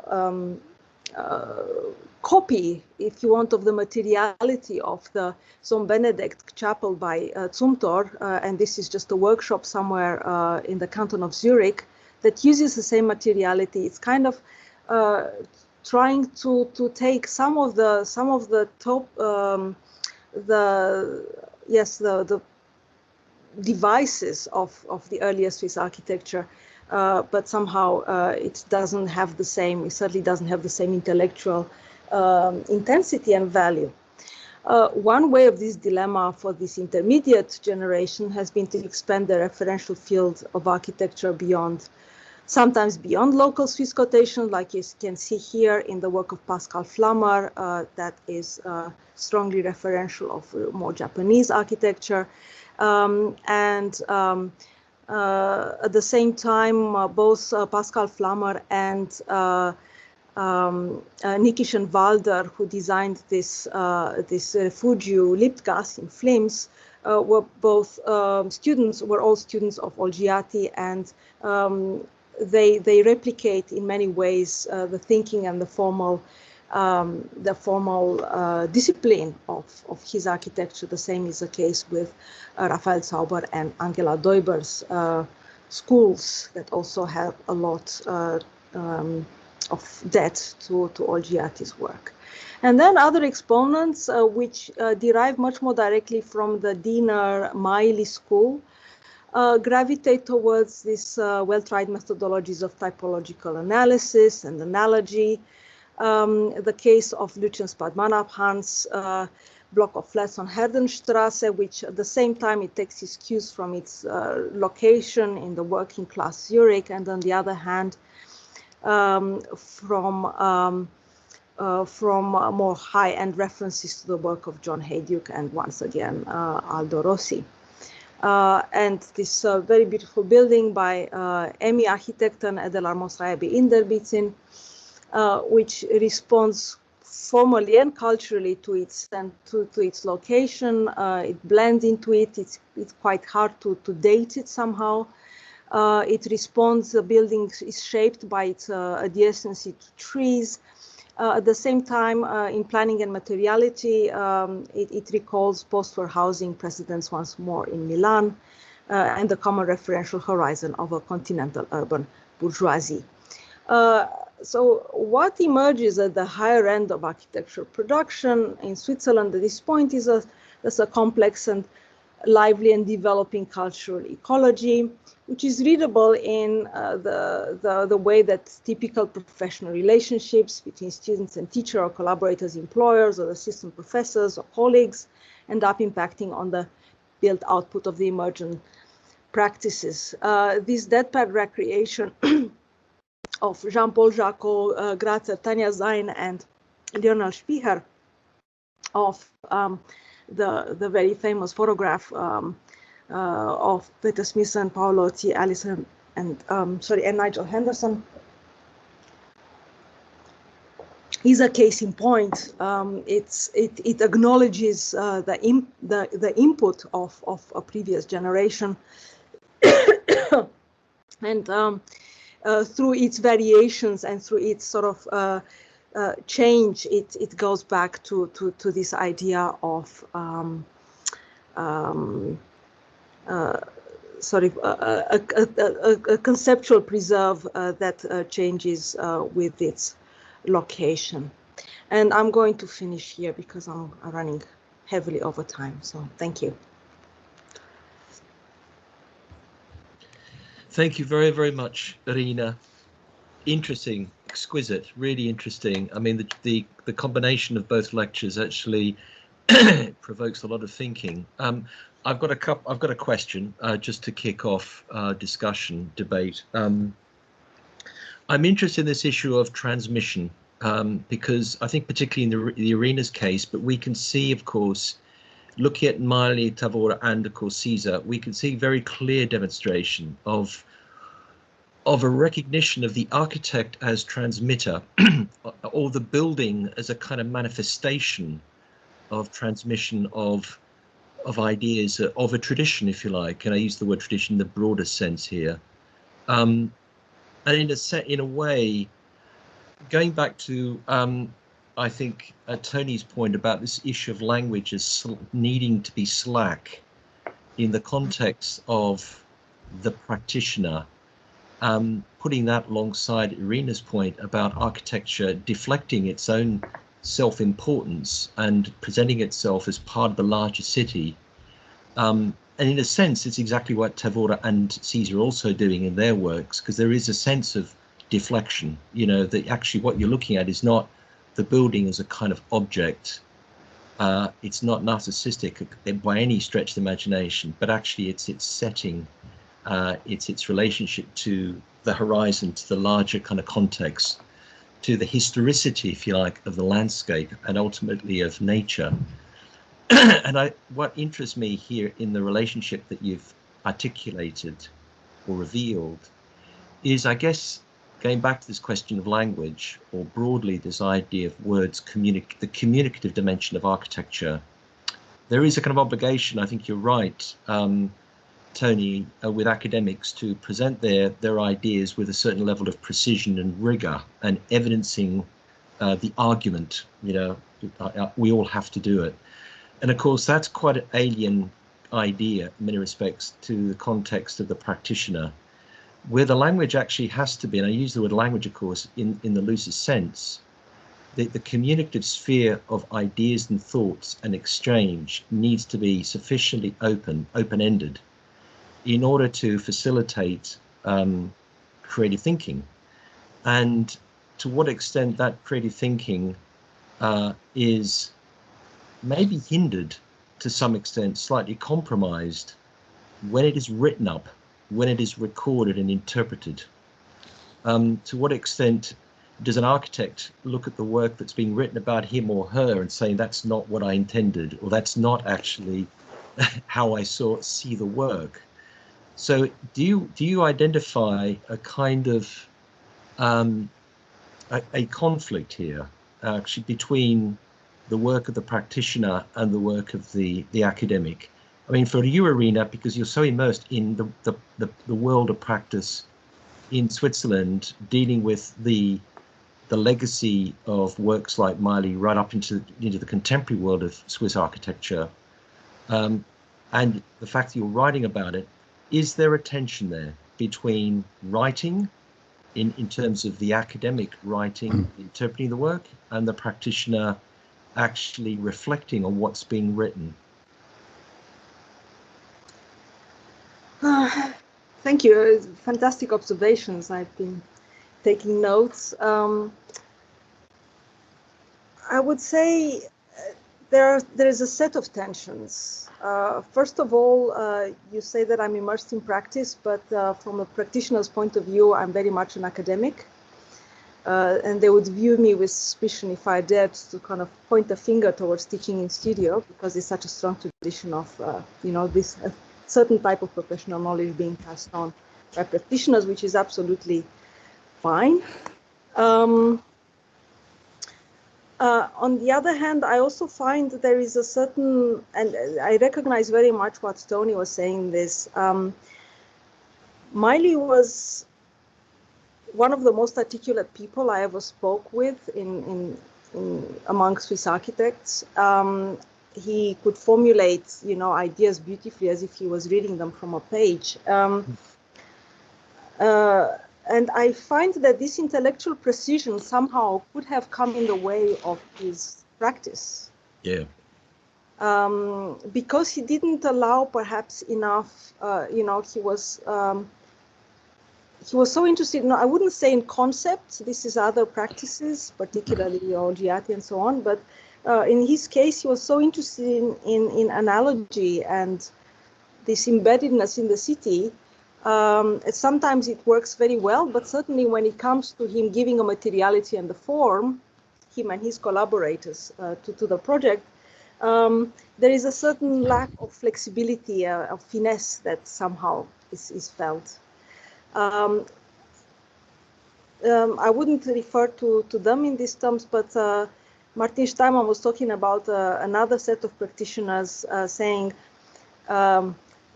copy, if you want, of the materiality of the St. Benedict Chapel by Zumthor, and this is just a workshop somewhere in the canton of Zurich that uses the same materiality. It's kind of trying to take some of the top the devices of the earlier Swiss architecture, but somehow it doesn't have the same. It certainly doesn't have the same intellectual intensity and value. One way of this dilemma for this intermediate generation has been to expand the referential field of architecture beyond sometimes beyond local Swiss quotation, like you can see here in the work of Pascal Flammer, that is strongly referential of more Japanese architecture. At the same time, both Pascal Flammer and Nikisch and Walder, who designed this Refugio Liebtgas in Flims, were all students of Olgiati, and they replicate in many ways the thinking and the formal discipline of his architecture. The same is the case with Raphael Zauber and Angela Deuber's schools that also have a lot of debt to Olgiati's work. And then other exponents which derive much more directly from the Diener-Maili school gravitate towards these well-tried methodologies of typological analysis and analogy. The case of Lucian Spadmanabhan's block of flats on Herdenstrasse, which at the same time it takes its cues from its location in the working class Zurich, and on the other hand from more high-end references to the work of John Hayduke and once again Aldo Rossi. And this very beautiful building by Emi Architekten Edelar Mosraebi Inderbitzin, which responds formally and culturally to its location. It blends into it. It's quite hard to date it somehow. It responds, the building is shaped by its adjacency to trees. At the same time, in planning and materiality, it recalls post-war housing precedents once more in Milan and the common referential horizon of a continental urban bourgeoisie. So what emerges at the higher end of architectural production in Switzerland at this point is a complex and lively and developing cultural ecology, which is readable in the way that typical professional relationships between students and teacher or collaborators, employers or assistant professors or colleagues end up impacting on the built output of the emergent practices. This deadpan recreation of Jean-Paul Jacot, Gratzer, Tanja Zein, and Lionel Spiecher of the very famous photograph of Peter Smith and Paolo T. Allison and Nigel Henderson is a case in point. It acknowledges the input of a previous generation and through its variations and through its sort of change, it goes back to this idea of a conceptual preserve that changes with its location. And I'm going to finish here because I'm running heavily over time. So thank you. Thank you very, very much, Irina. Interesting, exquisite, really interesting. I mean, the combination of both lectures actually provokes a lot of thinking. I've got a question just to kick off discussion debate. I'm interested in this issue of transmission because I think particularly in the Irina's case, but we can see, of course, looking at Maili, Tavora, and of course Caesar, we can see very clear demonstration of a recognition of the architect as transmitter or the building as a kind of manifestation of transmission of ideas, of a tradition, if you like, and I use the word tradition in the broader sense here. And in a way, going back to I think Tony's point about this issue of language as needing to be slack in the context of the practitioner, putting that alongside Irina's point about architecture deflecting its own self-importance and presenting itself as part of the larger city. And in a sense, it's exactly what Tavora and Caesar are also doing in their works, because there is a sense of deflection, you know, that actually what you're looking at is not the building as a kind of object. It's not narcissistic by any stretch of the imagination, but actually it's its setting, it's its relationship to the horizon, to the larger kind of context, to the historicity, if you like, of the landscape and ultimately of nature. And what interests me here in the relationship that you've articulated or revealed is, I guess, going back to this question of language, or broadly this idea of words, the communicative dimension of architecture. There is a kind of obligation, I think you're right, Tony, with academics to present their ideas with a certain level of precision and rigor, and evidencing the argument. You know, we all have to do it. And of course, that's quite an alien idea in many respects to the context of the practitioner, where the language actually has to be, and I use the word language, of course, in the loosest sense, the communicative sphere of ideas and thoughts and exchange needs to be sufficiently open-ended in order to facilitate creative thinking. And to what extent that creative thinking is maybe hindered to some extent, slightly compromised, when it is written up, when it is recorded and interpreted. To what extent does an architect look at the work that's being written about him or her and say, that's not what I intended, or that's not actually how I see the work? So do you identify a kind of a conflict here actually between the work of the practitioner and the work of the academic? I mean, for you, Irina, because you're so immersed in the world of practice in Switzerland, dealing with the legacy of works like Miley right up into the contemporary world of Swiss architecture, and the fact that you're writing about it, is there a tension there between writing in terms of the academic writing, interpreting the work, and the practitioner actually reflecting on what's being written? Thank you. Fantastic observations. I've been taking notes. I would say there is a set of tensions. First of all, you say that I'm immersed in practice, but from a practitioner's point of view, I'm very much an academic. And they would view me with suspicion if I dared to kind of point a finger towards teaching in studio, because there's such a strong tradition of, this certain type of professional knowledge being passed on by practitioners, which is absolutely fine. On the other hand, I also find that there is a certain, and I recognize very much what Tony was saying this, Miley was one of the most articulate people I ever spoke with in among Swiss architects. He could formulate, ideas beautifully as if he was reading them from a page. And I find that this intellectual precision somehow could have come in the way of his practice. Yeah. Because he didn't allow perhaps enough, he was so interested, I wouldn't say in concepts, this is other practices, particularly Giatti and so on, but in his case, he was so interested in analogy and this embeddedness in the city. Sometimes it works very well, but certainly when it comes to him giving a materiality and the form, him and his collaborators to the project, there is a certain lack of flexibility, of finesse that somehow is felt. I wouldn't refer to them in these terms, but Martin Steinman was talking about another set of practitioners saying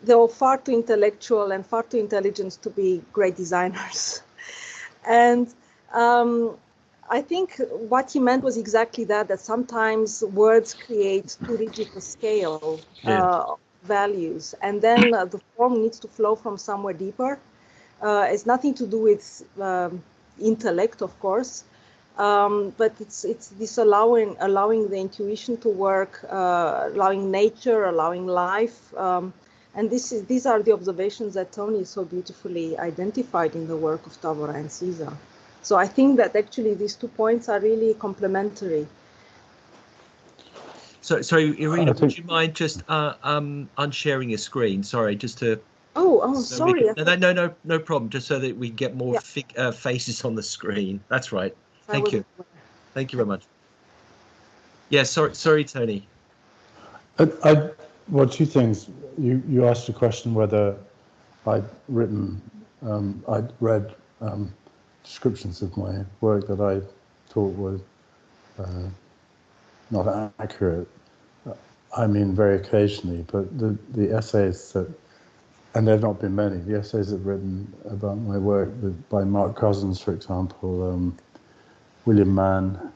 they were far too intellectual and far too intelligent to be great designers. And I think what he meant was exactly that sometimes words create too rigid a scale values, and then the form needs to flow from somewhere deeper. It's nothing to do with intellect, of course, but it's this allowing the intuition to work, allowing nature, allowing life, and these are the observations that Tony so beautifully identified in the work of Tavora and Caesar. So I think that actually these 2 points are really complementary. So Irina, would you mind just unsharing your screen? Sorry, just to Oh, I'm So we sorry. can, no problem. Just so that we get more Yeah. faces on the screen. That's right. I Thank you. wasn't aware. Thank you very much. Yeah, sorry, Tony. Well, two things. You asked a question whether I'd written, I'd read descriptions of my work that I thought were not accurate. I mean, very occasionally, but the essays that, and there have not been many, the essays that I've written about my work by Mark Cousins, for example, William Mann,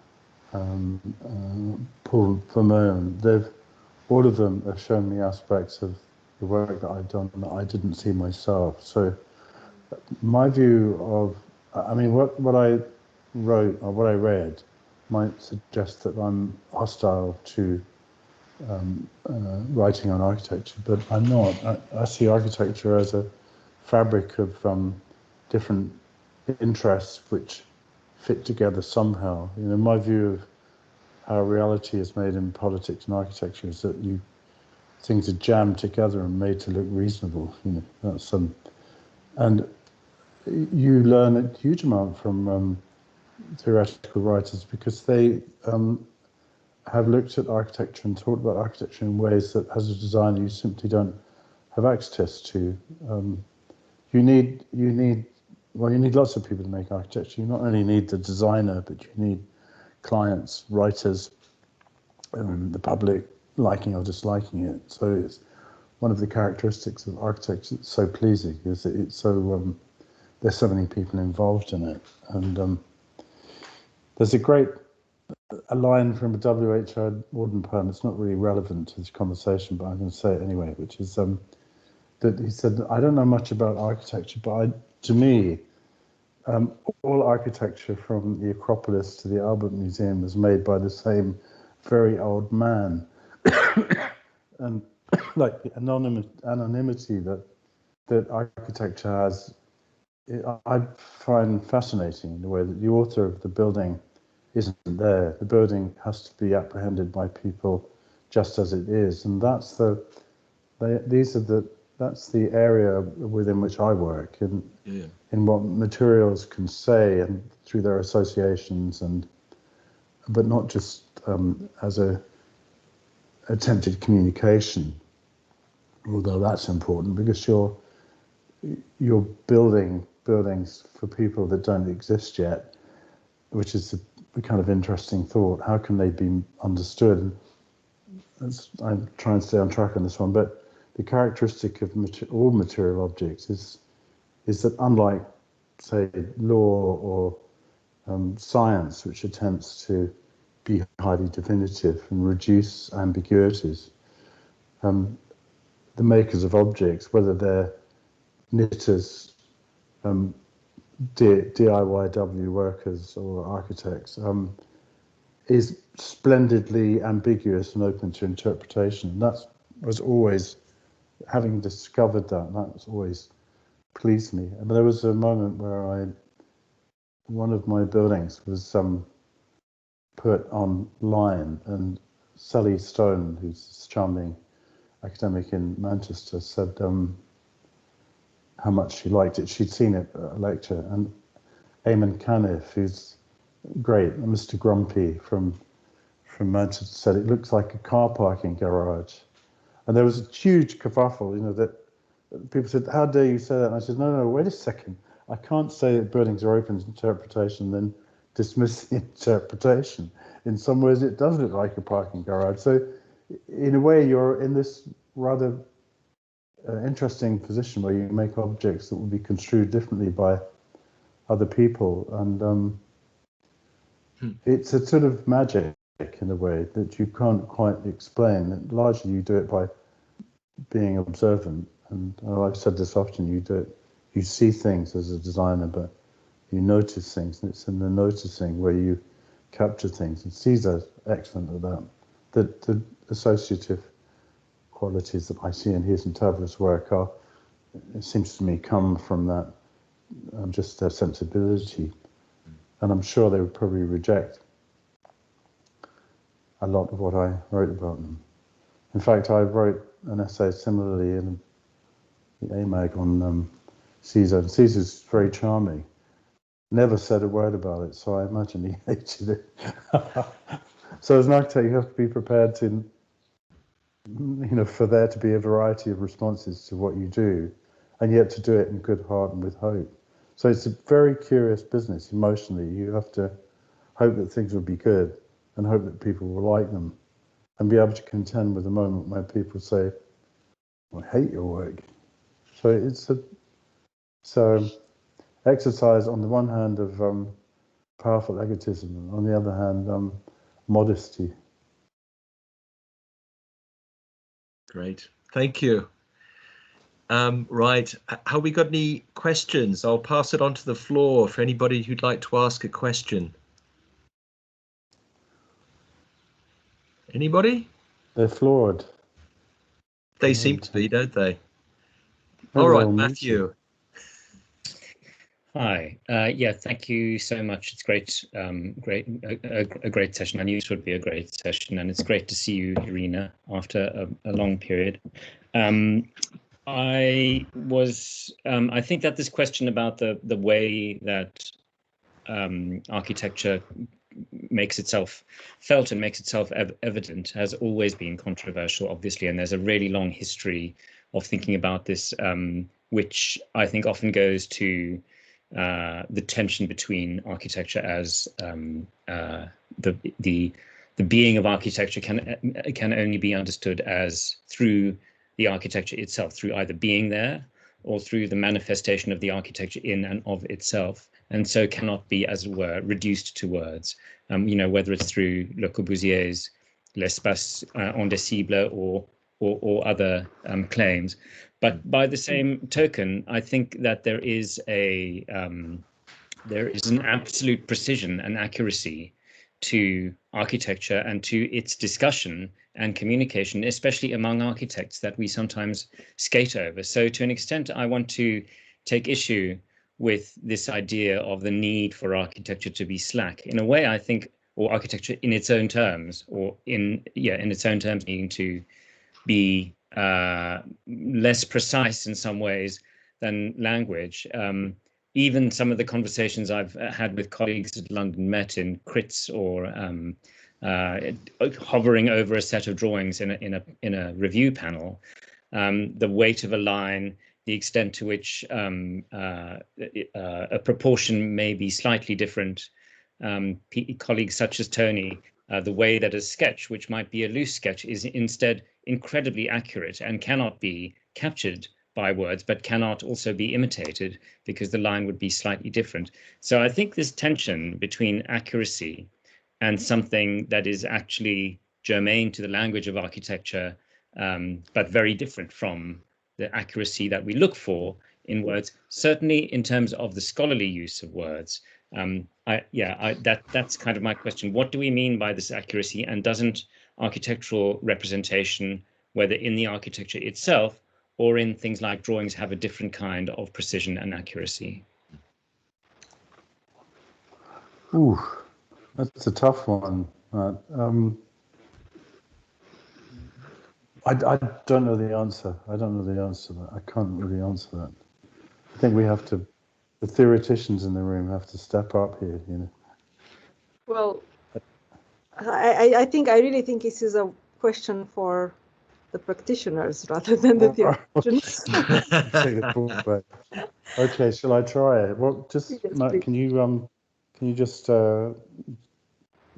Paul Vermeer, all of them have shown me aspects of the work that I've done that I didn't see myself. So my view of, I mean, what I wrote or what I read might suggest that I'm hostile to writing on architecture, but I'm not. I see architecture as a fabric of different interests which fit together somehow. You know, my view of how reality is made in politics and architecture is that things are jammed together and made to look reasonable. You know, that's and you learn a huge amount from theoretical writers because they have looked at architecture and thought about architecture in ways that, as a designer, you simply don't have access to. You need lots of people to make architecture. You not only need the designer, but you need clients, writers, the public liking or disliking it. So it's one of the characteristics of architecture that's so pleasing is that it's so there's so many people involved in it. And there's a line from a W.H.R. Auden poem. It's not really relevant to this conversation, but I'm going to say it anyway, which is that he said, I don't know much about architecture, but to me, all architecture from the Acropolis to the Albert Museum is made by the same very old man. And like the anonymity that architecture has, I find fascinating in the way that the author of the building isn't there. The building has to be apprehended by people just as it is, and that's the area within which I work in what materials can say and through their associations, but not just as a attempted communication, although that's important because you're building buildings for people that don't exist yet, which is a kind of interesting thought. How can they be understood? I'm trying to stay on track on this one, but the characteristic of all material objects is that unlike, say, law or science, which attempts to be highly definitive and reduce ambiguities, the makers of objects, whether they're knitters, DIYW workers or architects, is splendidly ambiguous and open to interpretation. That was always, having discovered that's always pleased me. But there was a moment where one of my buildings was put online, and Sally Stone, who's this charming academic in Manchester, said how much she liked it. She'd seen it at a lecture, and Eamon Caniff, who's great, Mr. Grumpy from Manchester, said it looks like a car parking garage. And there was a huge kerfuffle, you know, that people said, how dare you say that? And I said, no, wait a second. I can't say that buildings are open to interpretation, then dismiss the interpretation. In some ways, it does look like a parking garage. So in a way, you're in this rather interesting position where you make objects that will be construed differently by other people. And it's a sort of magic in a way that you can't quite explain. And largely, you do it by being observant. And I've said this often, you see things as a designer, but you notice things, and it's in the noticing where you capture things. And Caesar's excellent at that. The associative qualities that I see in his and Tavra's work it seems to me, come from that, just their sensibility. And I'm sure they would probably reject a lot of what I wrote about them. In fact, I wrote an essay similarly in the AMAG on Caesar. Caesar's very charming. Never said a word about it, so I imagine he hated it. So as an architect, you have to be prepared to, for there to be a variety of responses to what you do, and yet to do it in good heart and with hope. So it's a very curious business emotionally. You have to hope that things will be good and hope that people will like them and be able to contend with the moment where people say, I hate your work. So it's exercise on the one hand of powerful egotism, and on the other hand, modesty. Great, thank you. Right, have we got any questions? I'll pass it on to the floor for anybody who'd like to ask a question. Anybody? They're flawed. They seem to be, don't they? Maybe All right, they'll meet Matthew. you. Hi. Yeah, thank you so much. It's great, a great session. I knew this would be a great session, and it's great to see you, Irina, after a long period. I think that this question about the way that architecture makes itself felt and makes itself evident has always been controversial, obviously, and there's a really long history of thinking about this, which I think often goes to the tension between architecture as the being of architecture can only be understood as through the architecture itself, through either being there or through the manifestation of the architecture in and of itself, and so cannot be, as it were, reduced to words. Whether it's through Le Corbusier's L'espace indicible or other claims. But by the same token, I think that there is an absolute precision and accuracy to architecture and to its discussion and communication, especially among architects, that we sometimes skate over. So to an extent, I want to take issue with this idea of the need for architecture to be slack. In a way, I think, or architecture in its own terms, or in its own terms, needing to be less precise in some ways than language. Even some of the conversations I've had with colleagues at London Met in crits or hovering over a set of drawings in a review panel, the weight of a line, the extent to which a proportion may be slightly different. Colleagues such as Tony, the way that a sketch, which might be a loose sketch, is instead incredibly accurate and cannot be captured by words, but cannot also be imitated because the line would be slightly different. So I think this tension between accuracy and something that is actually germane to the language of architecture, but very different from the accuracy that we look for in words, certainly in terms of the scholarly use of words. That's kind of my question. What do we mean by this accuracy, and doesn't architectural representation, whether in the architecture itself or in things like drawings, have a different kind of precision and accuracy? Ooh, that's a tough one. I don't know the answer. I don't know the answer to that. I can't really answer that. I think the theoreticians in the room have to step up here, Well, I really think this is a question for the practitioners rather than the theoreticians. Take the ball back. Okay, shall I try it? Well, just Yes, Matt, please. can you just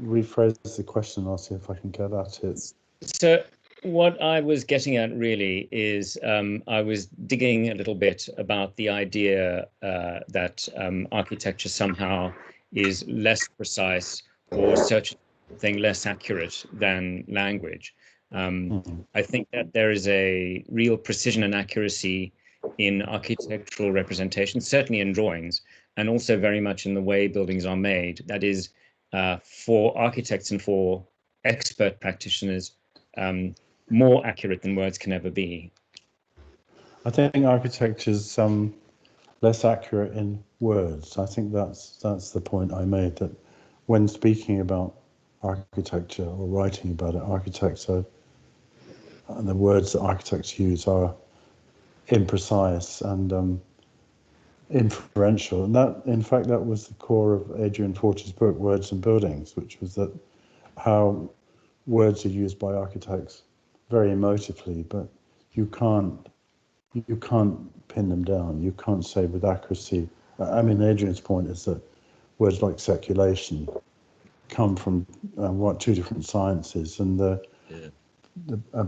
rephrase the question? I'll see if I can get at it. So what I was getting at really is I was digging a little bit about the idea that architecture somehow is less precise or something less accurate than language. I think that there is a real precision and accuracy in architectural representation, certainly in drawings, and also very much in the way buildings are made. That is, for architects and for expert practitioners, more accurate than words can ever be. I think architecture's less accurate in words. I think that's the point I made, that when speaking about architecture or writing about it, architects are, and the words that architects use are imprecise and inferential. And that, in fact, that was the core of Adrian Forty's book, Words and Buildings, which was that how words are used by architects very emotively, but you can't pin them down. You can't say with accuracy. I mean, Adrian's point is that words like seculation come from two different sciences, and the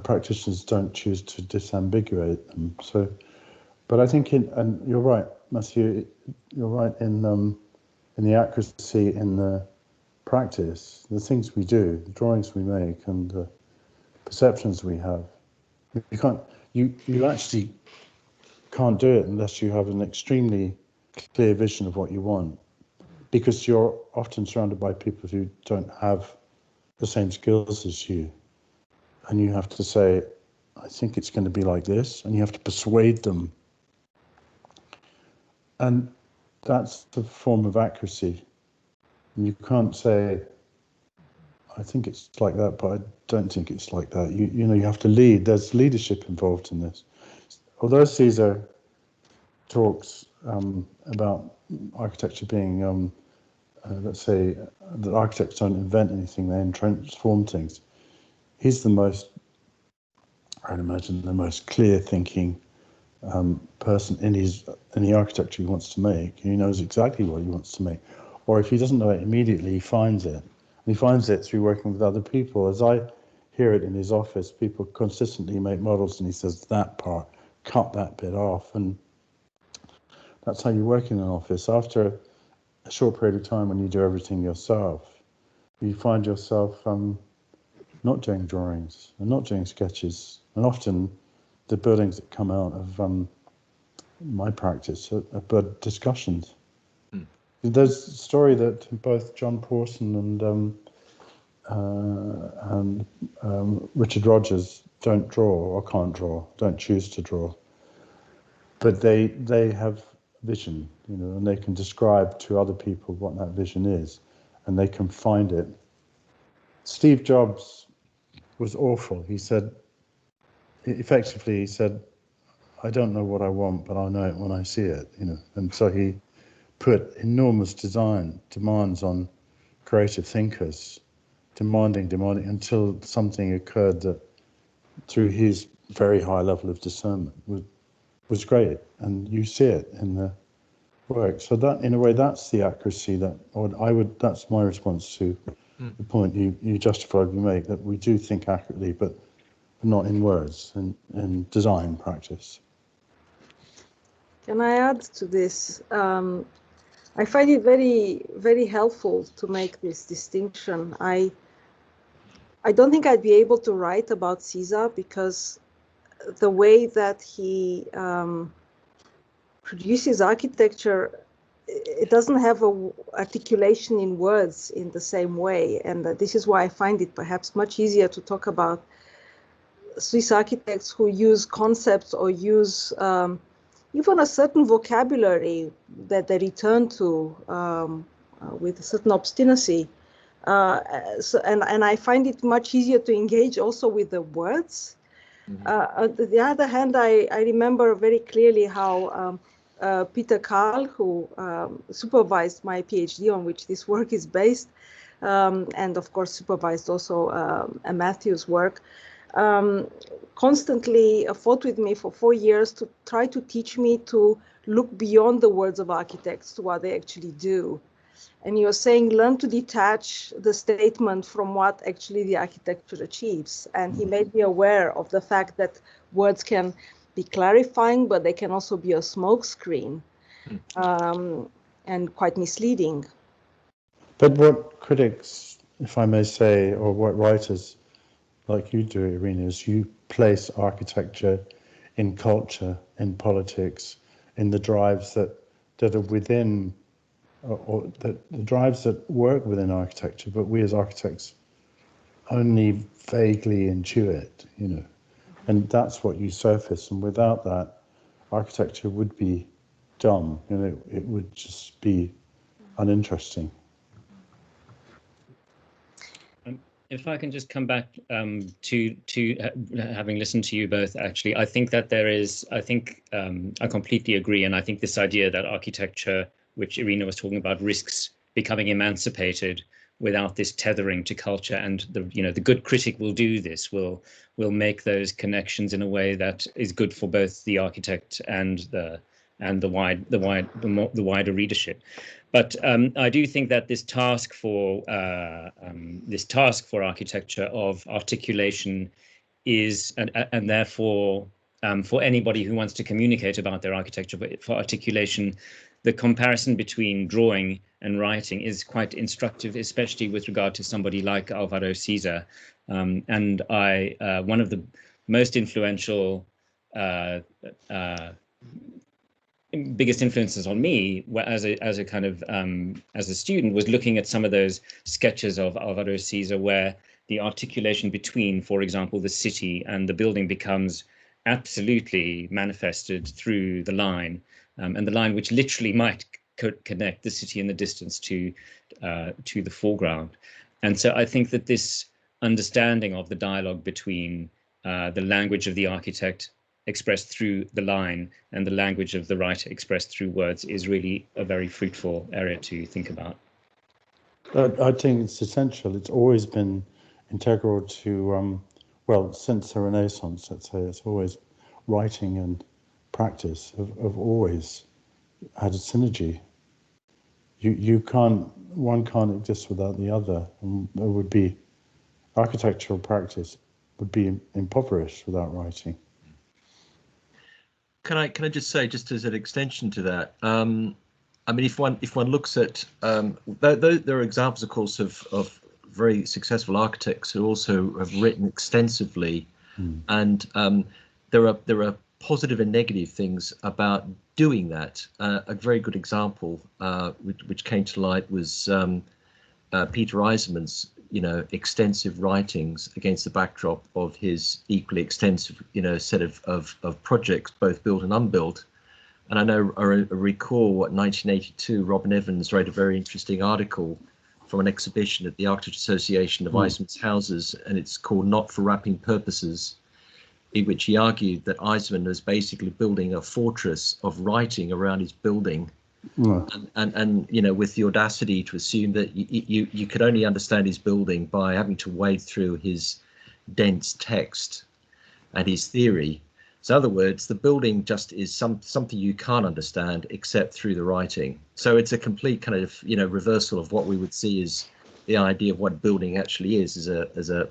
practitioners don't choose to disambiguate them. So, but I think, and you're right, Matthew, you're right in the accuracy in the practice, the things we do, the drawings we make, and the perceptions we have. You actually can't do it unless you have an extremely clear vision of what you want, because you're often surrounded by people who don't have the same skills as you, and you have to say, I think it's going to be like this, and you have to persuade them. And that's the form of accuracy. And you can't say, I think it's like that, but I don't think it's like that. You know, you have to lead. There's leadership involved in this. Although Caesar talks about architecture being, let's say, that architects don't invent anything, they transform things. He's the most, I'd imagine, the most clear-thinking person in the architecture he wants to make. He knows exactly what he wants to make. Or if he doesn't know it immediately, he finds it. And he finds it through working with other people. As I hear it in his office, people consistently make models, and he says, that part, cut that bit off. And that's how you work in an office. After a short period of time, when you do everything yourself, you find yourself not doing drawings and not doing sketches. And often the buildings that come out of my practice are but discussions. There's a story that both John Pawson and Richard Rogers don't draw or can't draw, don't choose to draw, but they have vision, you know, and they can describe to other people what that vision is, and they can find it. Steve Jobs was awful. He said, I don't know what I want, but I'll know it when I see it, you know. And so he put enormous demands on creative thinkers, demanding until something occurred that, through his very high level of discernment, was great. And you see it in the work. So that, in a way, that's the accuracy that's my response to the point you justifiably make, that we do think accurately, but not in words, in design practice. Can I add to this? I find it very, very helpful to make this distinction. I don't think I'd be able to write about Caesar, because the way that he produces architecture, it doesn't have a articulation in words in the same way. And this is why I find it perhaps much easier to talk about Swiss architects who use concepts or use even a certain vocabulary that they return to with a certain obstinacy. And I find it much easier to engage also with the words. On the other hand, I remember very clearly how Peter Karl, who supervised my PhD on which this work is based, and of course supervised also Matthew's work, constantly fought with me for 4 years to try to teach me to look beyond the words of architects to what they actually do. And you're saying, learn to detach the statement from what actually the architecture achieves. And he made me aware of the fact that words can be clarifying, but they can also be a smokescreen and quite misleading. But what critics, if I may say, or what writers like you do, Irina, is you place architecture in culture, in politics, in the drives that are within, or the drives that work within architecture, but we as architects only vaguely intuit, you know, and that's what you surface. And without that, architecture would be dumb, you know, it would just be uninteresting. If I can just come back to having listened to you both, actually, I think that there is, I completely agree. And I think this idea that architecture, which Irina was talking about, risks becoming emancipated without this tethering to culture, and the good critic will do this, will make those connections in a way that is good for both the architect and the wider readership. But I do think that this task for architecture of articulation is, and therefore for anybody who wants to communicate about their architecture, but for articulation, the comparison between drawing and writing is quite instructive, especially with regard to somebody like Alvaro Siza. And one of the most influential biggest influences on me as a kind of as a student was looking at some of those sketches of Alvaro Siza, where the articulation between, for example, the city and the building becomes absolutely manifested through the line, and the line which literally might connect the city in the distance to the foreground. And so I think that this understanding of the dialogue between the language of the architect expressed through the line and the language of the writer expressed through words is really a very fruitful area to think about. I think it's essential. It's always been integral to, well, since the Renaissance, let's say, it's always writing and practice have always had a synergy. One can't exist without the other, and it would be, architectural practice would be impoverished without writing. Can I just say, just as an extension to that, I mean, if one looks at, there are examples, of course, of very successful architects who also have written extensively, and there are positive and negative things about doing that. A very good example, which came to light, was Peter Eisenman's extensive writings against the backdrop of his equally extensive set of projects, both built and unbuilt. And I recall what 1982 Robin Evans wrote a very interesting article from an exhibition at the Architects Association of Eisenman's houses, and it's called Not for Wrapping Purposes, in which he argued that Eisenman was basically building a fortress of writing around his building. And with the audacity to assume that you could only understand his building by having to wade through his dense text and his theory. So in other words, the building just is something you can't understand except through the writing. So it's a complete kind of reversal of what we would see as the idea of what building actually is, as a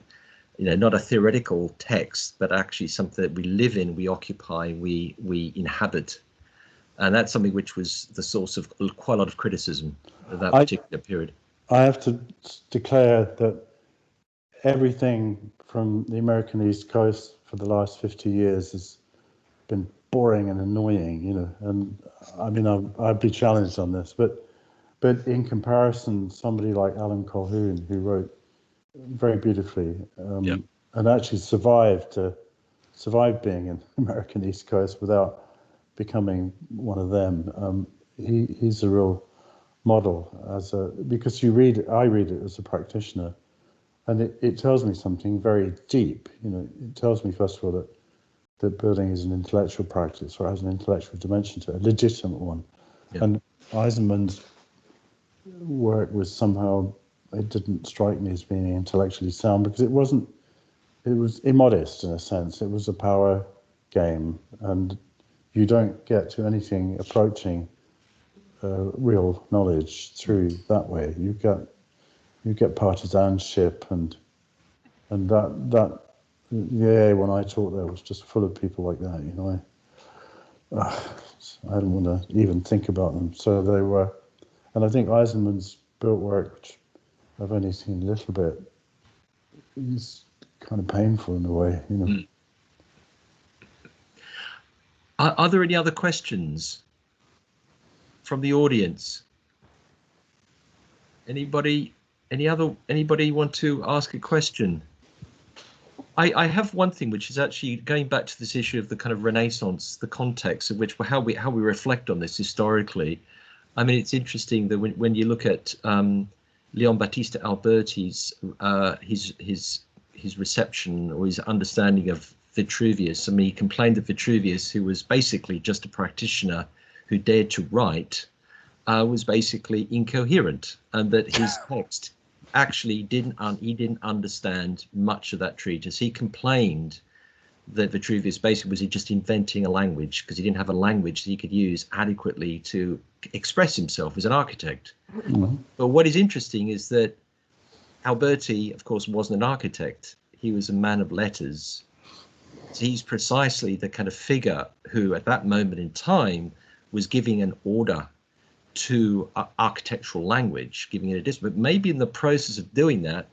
not a theoretical text, but actually something that we live in, we occupy, we inhabit. And that's something which was the source of quite a lot of criticism of that particular period. I have to declare that everything from the American East Coast for the last 50 years has been boring and annoying, and I mean, I'd be challenged on this, but in comparison, somebody like Alan Colquhoun, who wrote very beautifully, and actually survived being in the American East Coast without becoming one of them. He's a real model because I read it as a practitioner, and it tells me something very deep. It tells me, first of all, that building is an intellectual practice, or has an intellectual dimension to it, a legitimate one. Yeah. And Eisenman's work was somehow, it didn't strike me as being intellectually sound, because it was immodest in a sense. It was a power game, and you don't get to anything approaching real knowledge through that way. You get partisanship, and that when I taught there was just full of people like that. I didn't want to even think about them. So they were, and I think Eisenman's built work, which I've only seen a little bit, is kind of painful in a way. Are there any other questions from the audience? Anybody want to ask a question? I have one thing, which is actually going back to this issue of the kind of Renaissance, the context in which how we reflect on this historically. I mean, it's interesting that when you look at Leon Battista Alberti's his reception or his understanding of Vitruvius. I mean, he complained that Vitruvius, who was basically just a practitioner who dared to write, was basically incoherent, and that his text actually didn't understand much of that treatise. He complained that Vitruvius basically was just inventing a language because he didn't have a language that he could use adequately to express himself as an architect. Mm-hmm. But what is interesting is that Alberti, of course, wasn't an architect. He was a man of letters. So he's precisely the kind of figure who, at that moment in time, was giving an order to architectural language, giving it a discipline. But maybe in the process of doing that,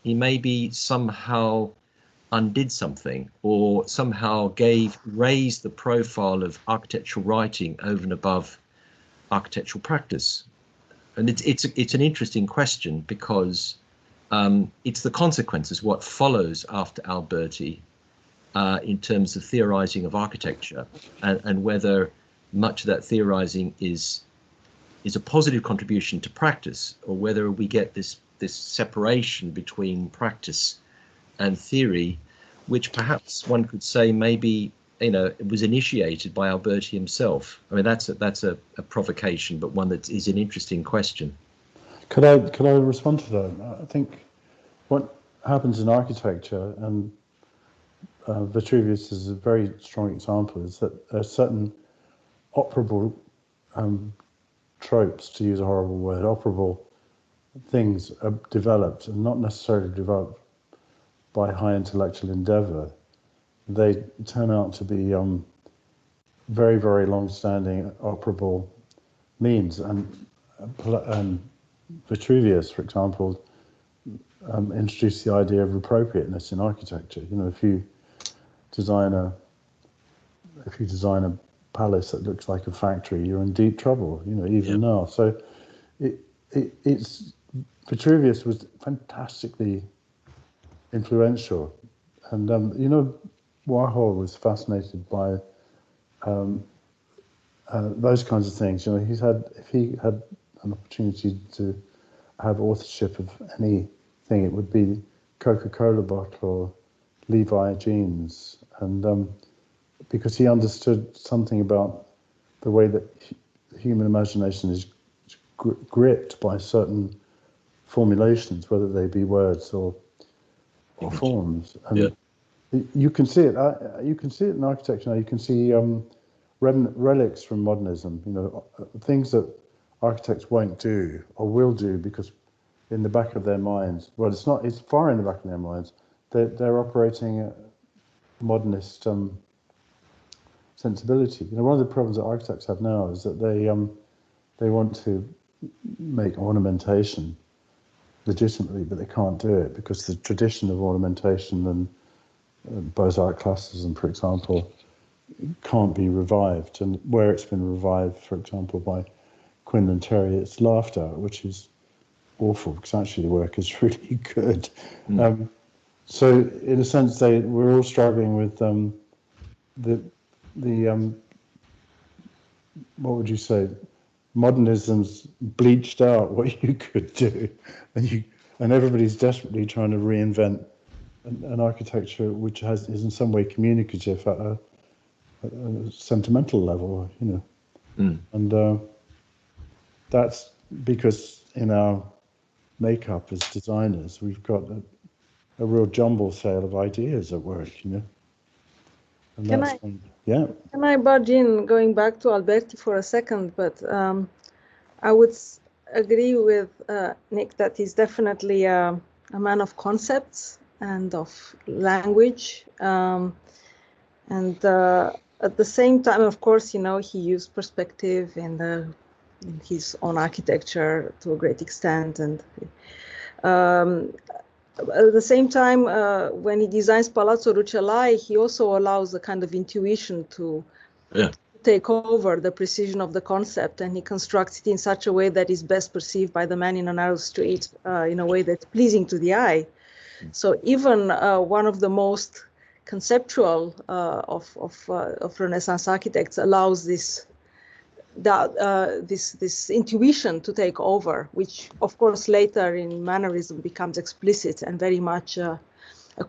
he maybe somehow undid something, or somehow raised the profile of architectural writing over and above architectural practice. And it's an interesting question, because it's the consequences, what follows after Alberti, in terms of theorizing of architecture, and whether much of that theorizing is a positive contribution to practice, or whether we get this separation between practice and theory, which perhaps one could say maybe, it was initiated by Alberti himself. I mean, that's a provocation, but one that is an interesting question. Could I respond to that? I think what happens in architecture, and Vitruvius is a very strong example, is that there are certain operable tropes, to use a horrible word, operable things are developed, and not necessarily developed by high intellectual endeavor. They turn out to be very, very long-standing operable means, and Vitruvius, for example, introduced the idea of appropriateness in architecture. If you design a palace that looks like a factory, you're in deep trouble. Even now. So it's Vitruvius was fantastically influential, and Warhol was fascinated by those kinds of things. If he had an opportunity to have authorship of anything, it would be Coca-Cola bottle or Levi jeans, and because he understood something about the way that human imagination is gripped by certain formulations, whether they be words or forms, and you can see it. You can see it in architecture now. You can see relics from modernism. Things that architects won't do or will do because, in the back of their minds, well, it's not. It's far in the back of their minds. They're operating a modernist sensibility. One of the problems that architects have now is that they want to make ornamentation legitimately, but they can't do it because the tradition of ornamentation and Beaux-Arts classicism, for example, can't be revived. And where it's been revived, for example, by Quinlan Terry, it's laughed at, which is awful because actually the work is really good. So in a sense, we're all struggling with the what would you say? Modernism's bleached out what you could do, and everybody's desperately trying to reinvent an architecture which is in some way communicative at a sentimental level, and that's because in our makeup as designers, we've got a real jumble sale of ideas at work, And Can I barge in, going back to Alberti for a second? But I would agree with Nick that he's definitely a man of concepts and of language. And at the same time, of course, he used perspective in his own architecture to a great extent. And at the same time, when he designs Palazzo Rucellai, he also allows a kind of intuition to take over the precision of the concept, and he constructs it in such a way that is best perceived by the man in a narrow street in a way that's pleasing to the eye. So even one of the most conceptual of Renaissance architects allows this this intuition to take over, which of course later in mannerism becomes explicit and very much a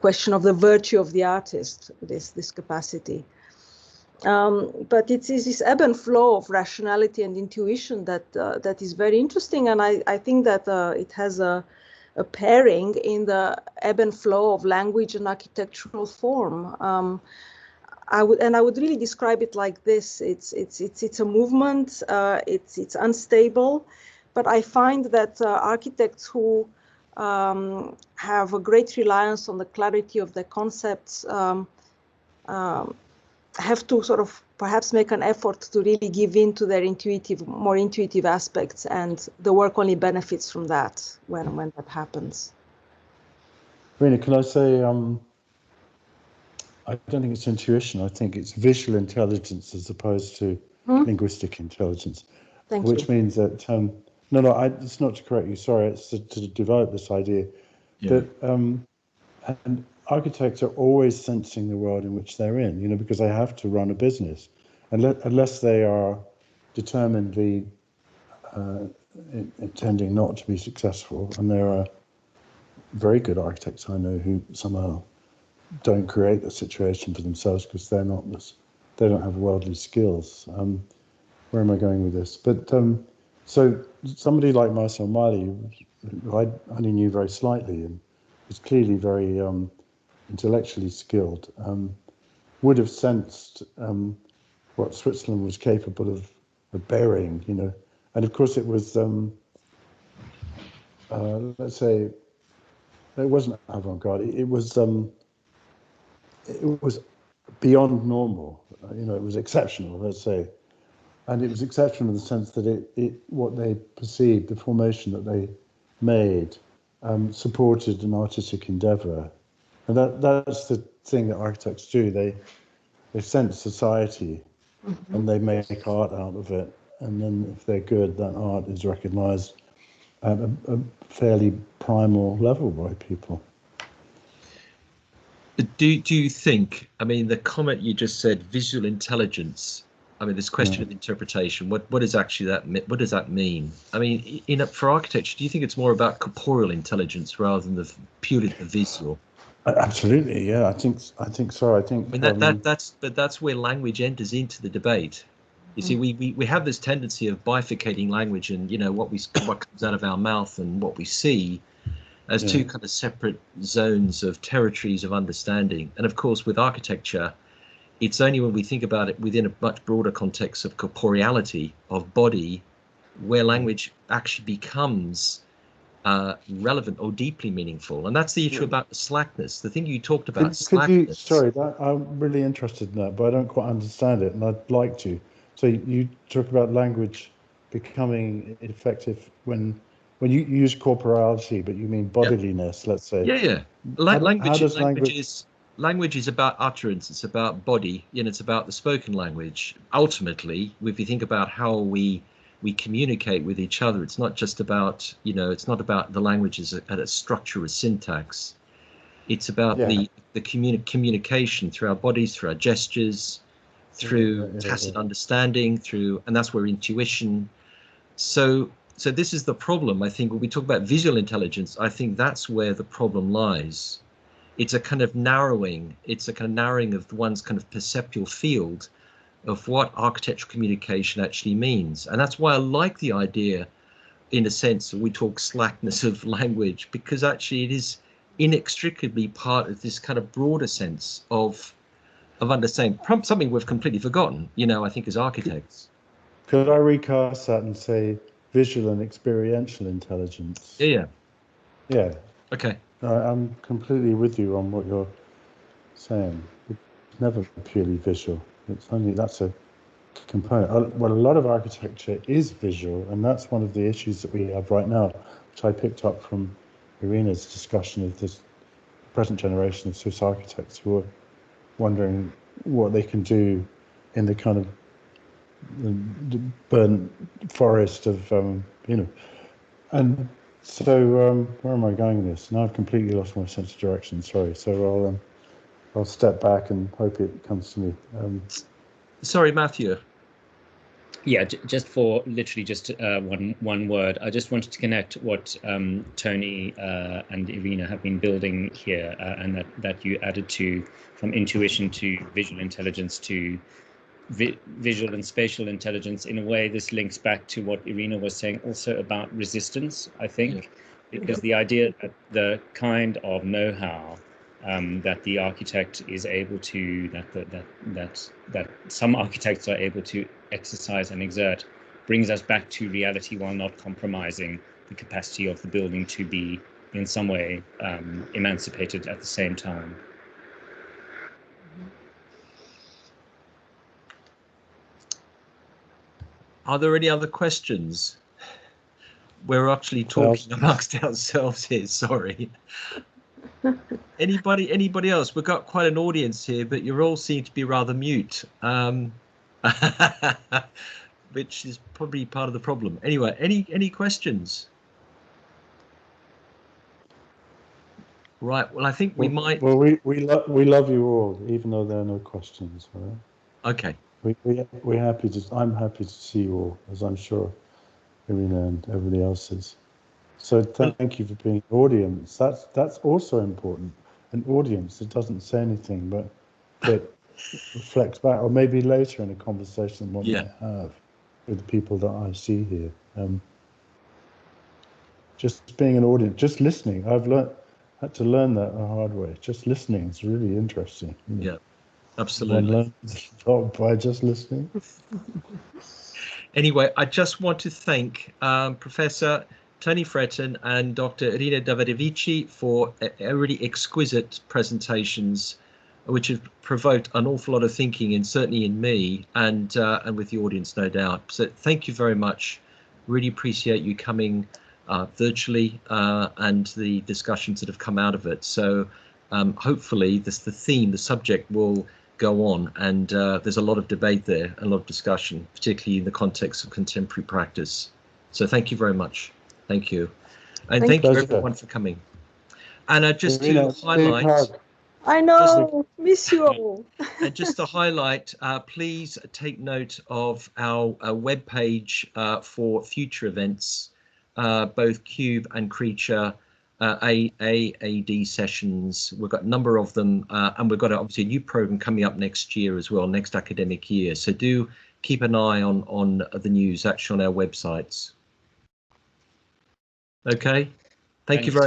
question of the virtue of the artist, this capacity. But it is this ebb and flow of rationality and intuition that is very interesting, and I think that it has a pairing in the ebb and flow of language and architectural form. I would really describe it like this: it's a movement. It's unstable, but I find that architects who have a great reliance on the clarity of their concepts have to sort of perhaps make an effort to really give in to their more intuitive aspects, and the work only benefits from that when that happens. Irina, can I say, I don't think it's intuition. I think it's visual intelligence as opposed to linguistic intelligence. Thank you. Which means that, it's not to correct you, sorry, it's to develop this idea that, and architects are always sensing the world in which they're in, because they have to run a business. Unless they are determinedly intending not to be successful, and there are very good architects I know who somehow don't create the situation for themselves because they don't have worldly skills. Where am I going with this? But so somebody like Marcel Miley, who I only knew very slightly and was clearly very intellectually skilled, would have sensed what Switzerland was capable of bearing, and of course it was, let's say, it wasn't avant-garde. It was beyond normal. It was exceptional, let's say, and it was exceptional in the sense that what they perceived, the formation that they made, supported an artistic endeavour. And that's the thing that architects do. They sense society, and they make art out of it. And then if they're good, that art is recognised at a fairly primal level by people. Do you think, the comment you just said, visual intelligence, this question of interpretation, what does that mean? For architecture, do you think it's more about corporeal intelligence rather than purely the visual? Absolutely, yeah. I think so. I think that's where language enters into the debate. You see, we have this tendency of bifurcating language and what comes out of our mouth and what we see as two kind of separate zones of territories of understanding. And of course, with architecture, it's only when we think about it within a much broader context of corporeality, of body, where language actually becomes relevant or deeply meaningful. And that's the issue about the slackness. The thing you talked about, slackness. I'm really interested in that, but I don't quite understand it, and I'd like to. So you talk about language becoming effective when you use corporality, but you mean bodiliness, let's say. Yeah. Language is about utterance. It's about body, it's about the spoken language. Ultimately, if you think about how we communicate with each other, it's not just about, it's not about the languages at a structure or syntax. It's about the communication through our bodies, through our gestures, through tacit understanding, and that's where intuition. So this is the problem. I think when we talk about visual intelligence, I think that's where the problem lies. It's a kind of narrowing. It's a kind of narrowing of one's kind of perceptual field of what architectural communication actually means. And that's why I like the idea, in a sense, that we talk slackness of language, because actually it is inextricably part of this kind of broader sense of understanding, something we've completely forgotten, I think, as architects. Could I recast that and say visual and experiential intelligence? Yeah. Okay. I'm completely with you on what you're saying. It's never purely visual. That's a component. Well, a lot of architecture is visual, and that's one of the issues that we have right now, which I picked up from Irina's discussion of this present generation of Swiss architects who are wondering what they can do in the kind of the burnt forest of, and so where am I going with this? Now I've completely lost my sense of direction, sorry. So I'll step back and hope it comes to me. Sorry, Matthew. Yeah, just for literally just one word, I just wanted to connect what Tony and Irina have been building here, and that you added to, from intuition to visual intelligence to visual and spatial intelligence. In a way, this links back to what Irina was saying also about resistance, I think, because the idea that the kind of know-how that the architect is able to, that some architects are able to exercise and exert, brings us back to reality while not compromising the capacity of the building to be in some way emancipated at the same time. Are there any other questions? We're actually talking amongst ourselves here, sorry. Anybody else? We've got quite an audience here, but you all seem to be rather mute, which is probably part of the problem. Anyway, any questions? Right, well, I think we might... Well, we love you all, even though there are no questions. Right? Okay. We're happy to, I'm happy to see you all, as I'm sure Irina and everybody else is. So thank you for being an audience. That's also important. An audience that doesn't say anything, but that reflects back, or maybe later in a conversation one might have with the people that I see here. Just being an audience, just listening. I've had to learn that the hard way. Just listening is really interesting. Yeah, absolutely. One learns a lot by just listening. Anyway, I just want to thank Professor Tony Fretton and Dr. Irina Davidovici for really exquisite presentations, which have provoked an awful lot of thinking, and certainly in me and with the audience, no doubt. So thank you very much. Really appreciate you coming virtually and the discussions that have come out of it. So hopefully the subject will go on, and there's a lot of debate there, a lot of discussion, particularly in the context of contemporary practice. So thank you very much. Thank you. And thank you everyone for coming. And just to highlight, I know, miss you all. And just to highlight, please take note of our webpage for future events, both Cube and Creature, AAD sessions. We've got a number of them, and we've got obviously a new program coming up next year as well, next academic year. So do keep an eye on the news actually on our websites. Okay, thank you very much.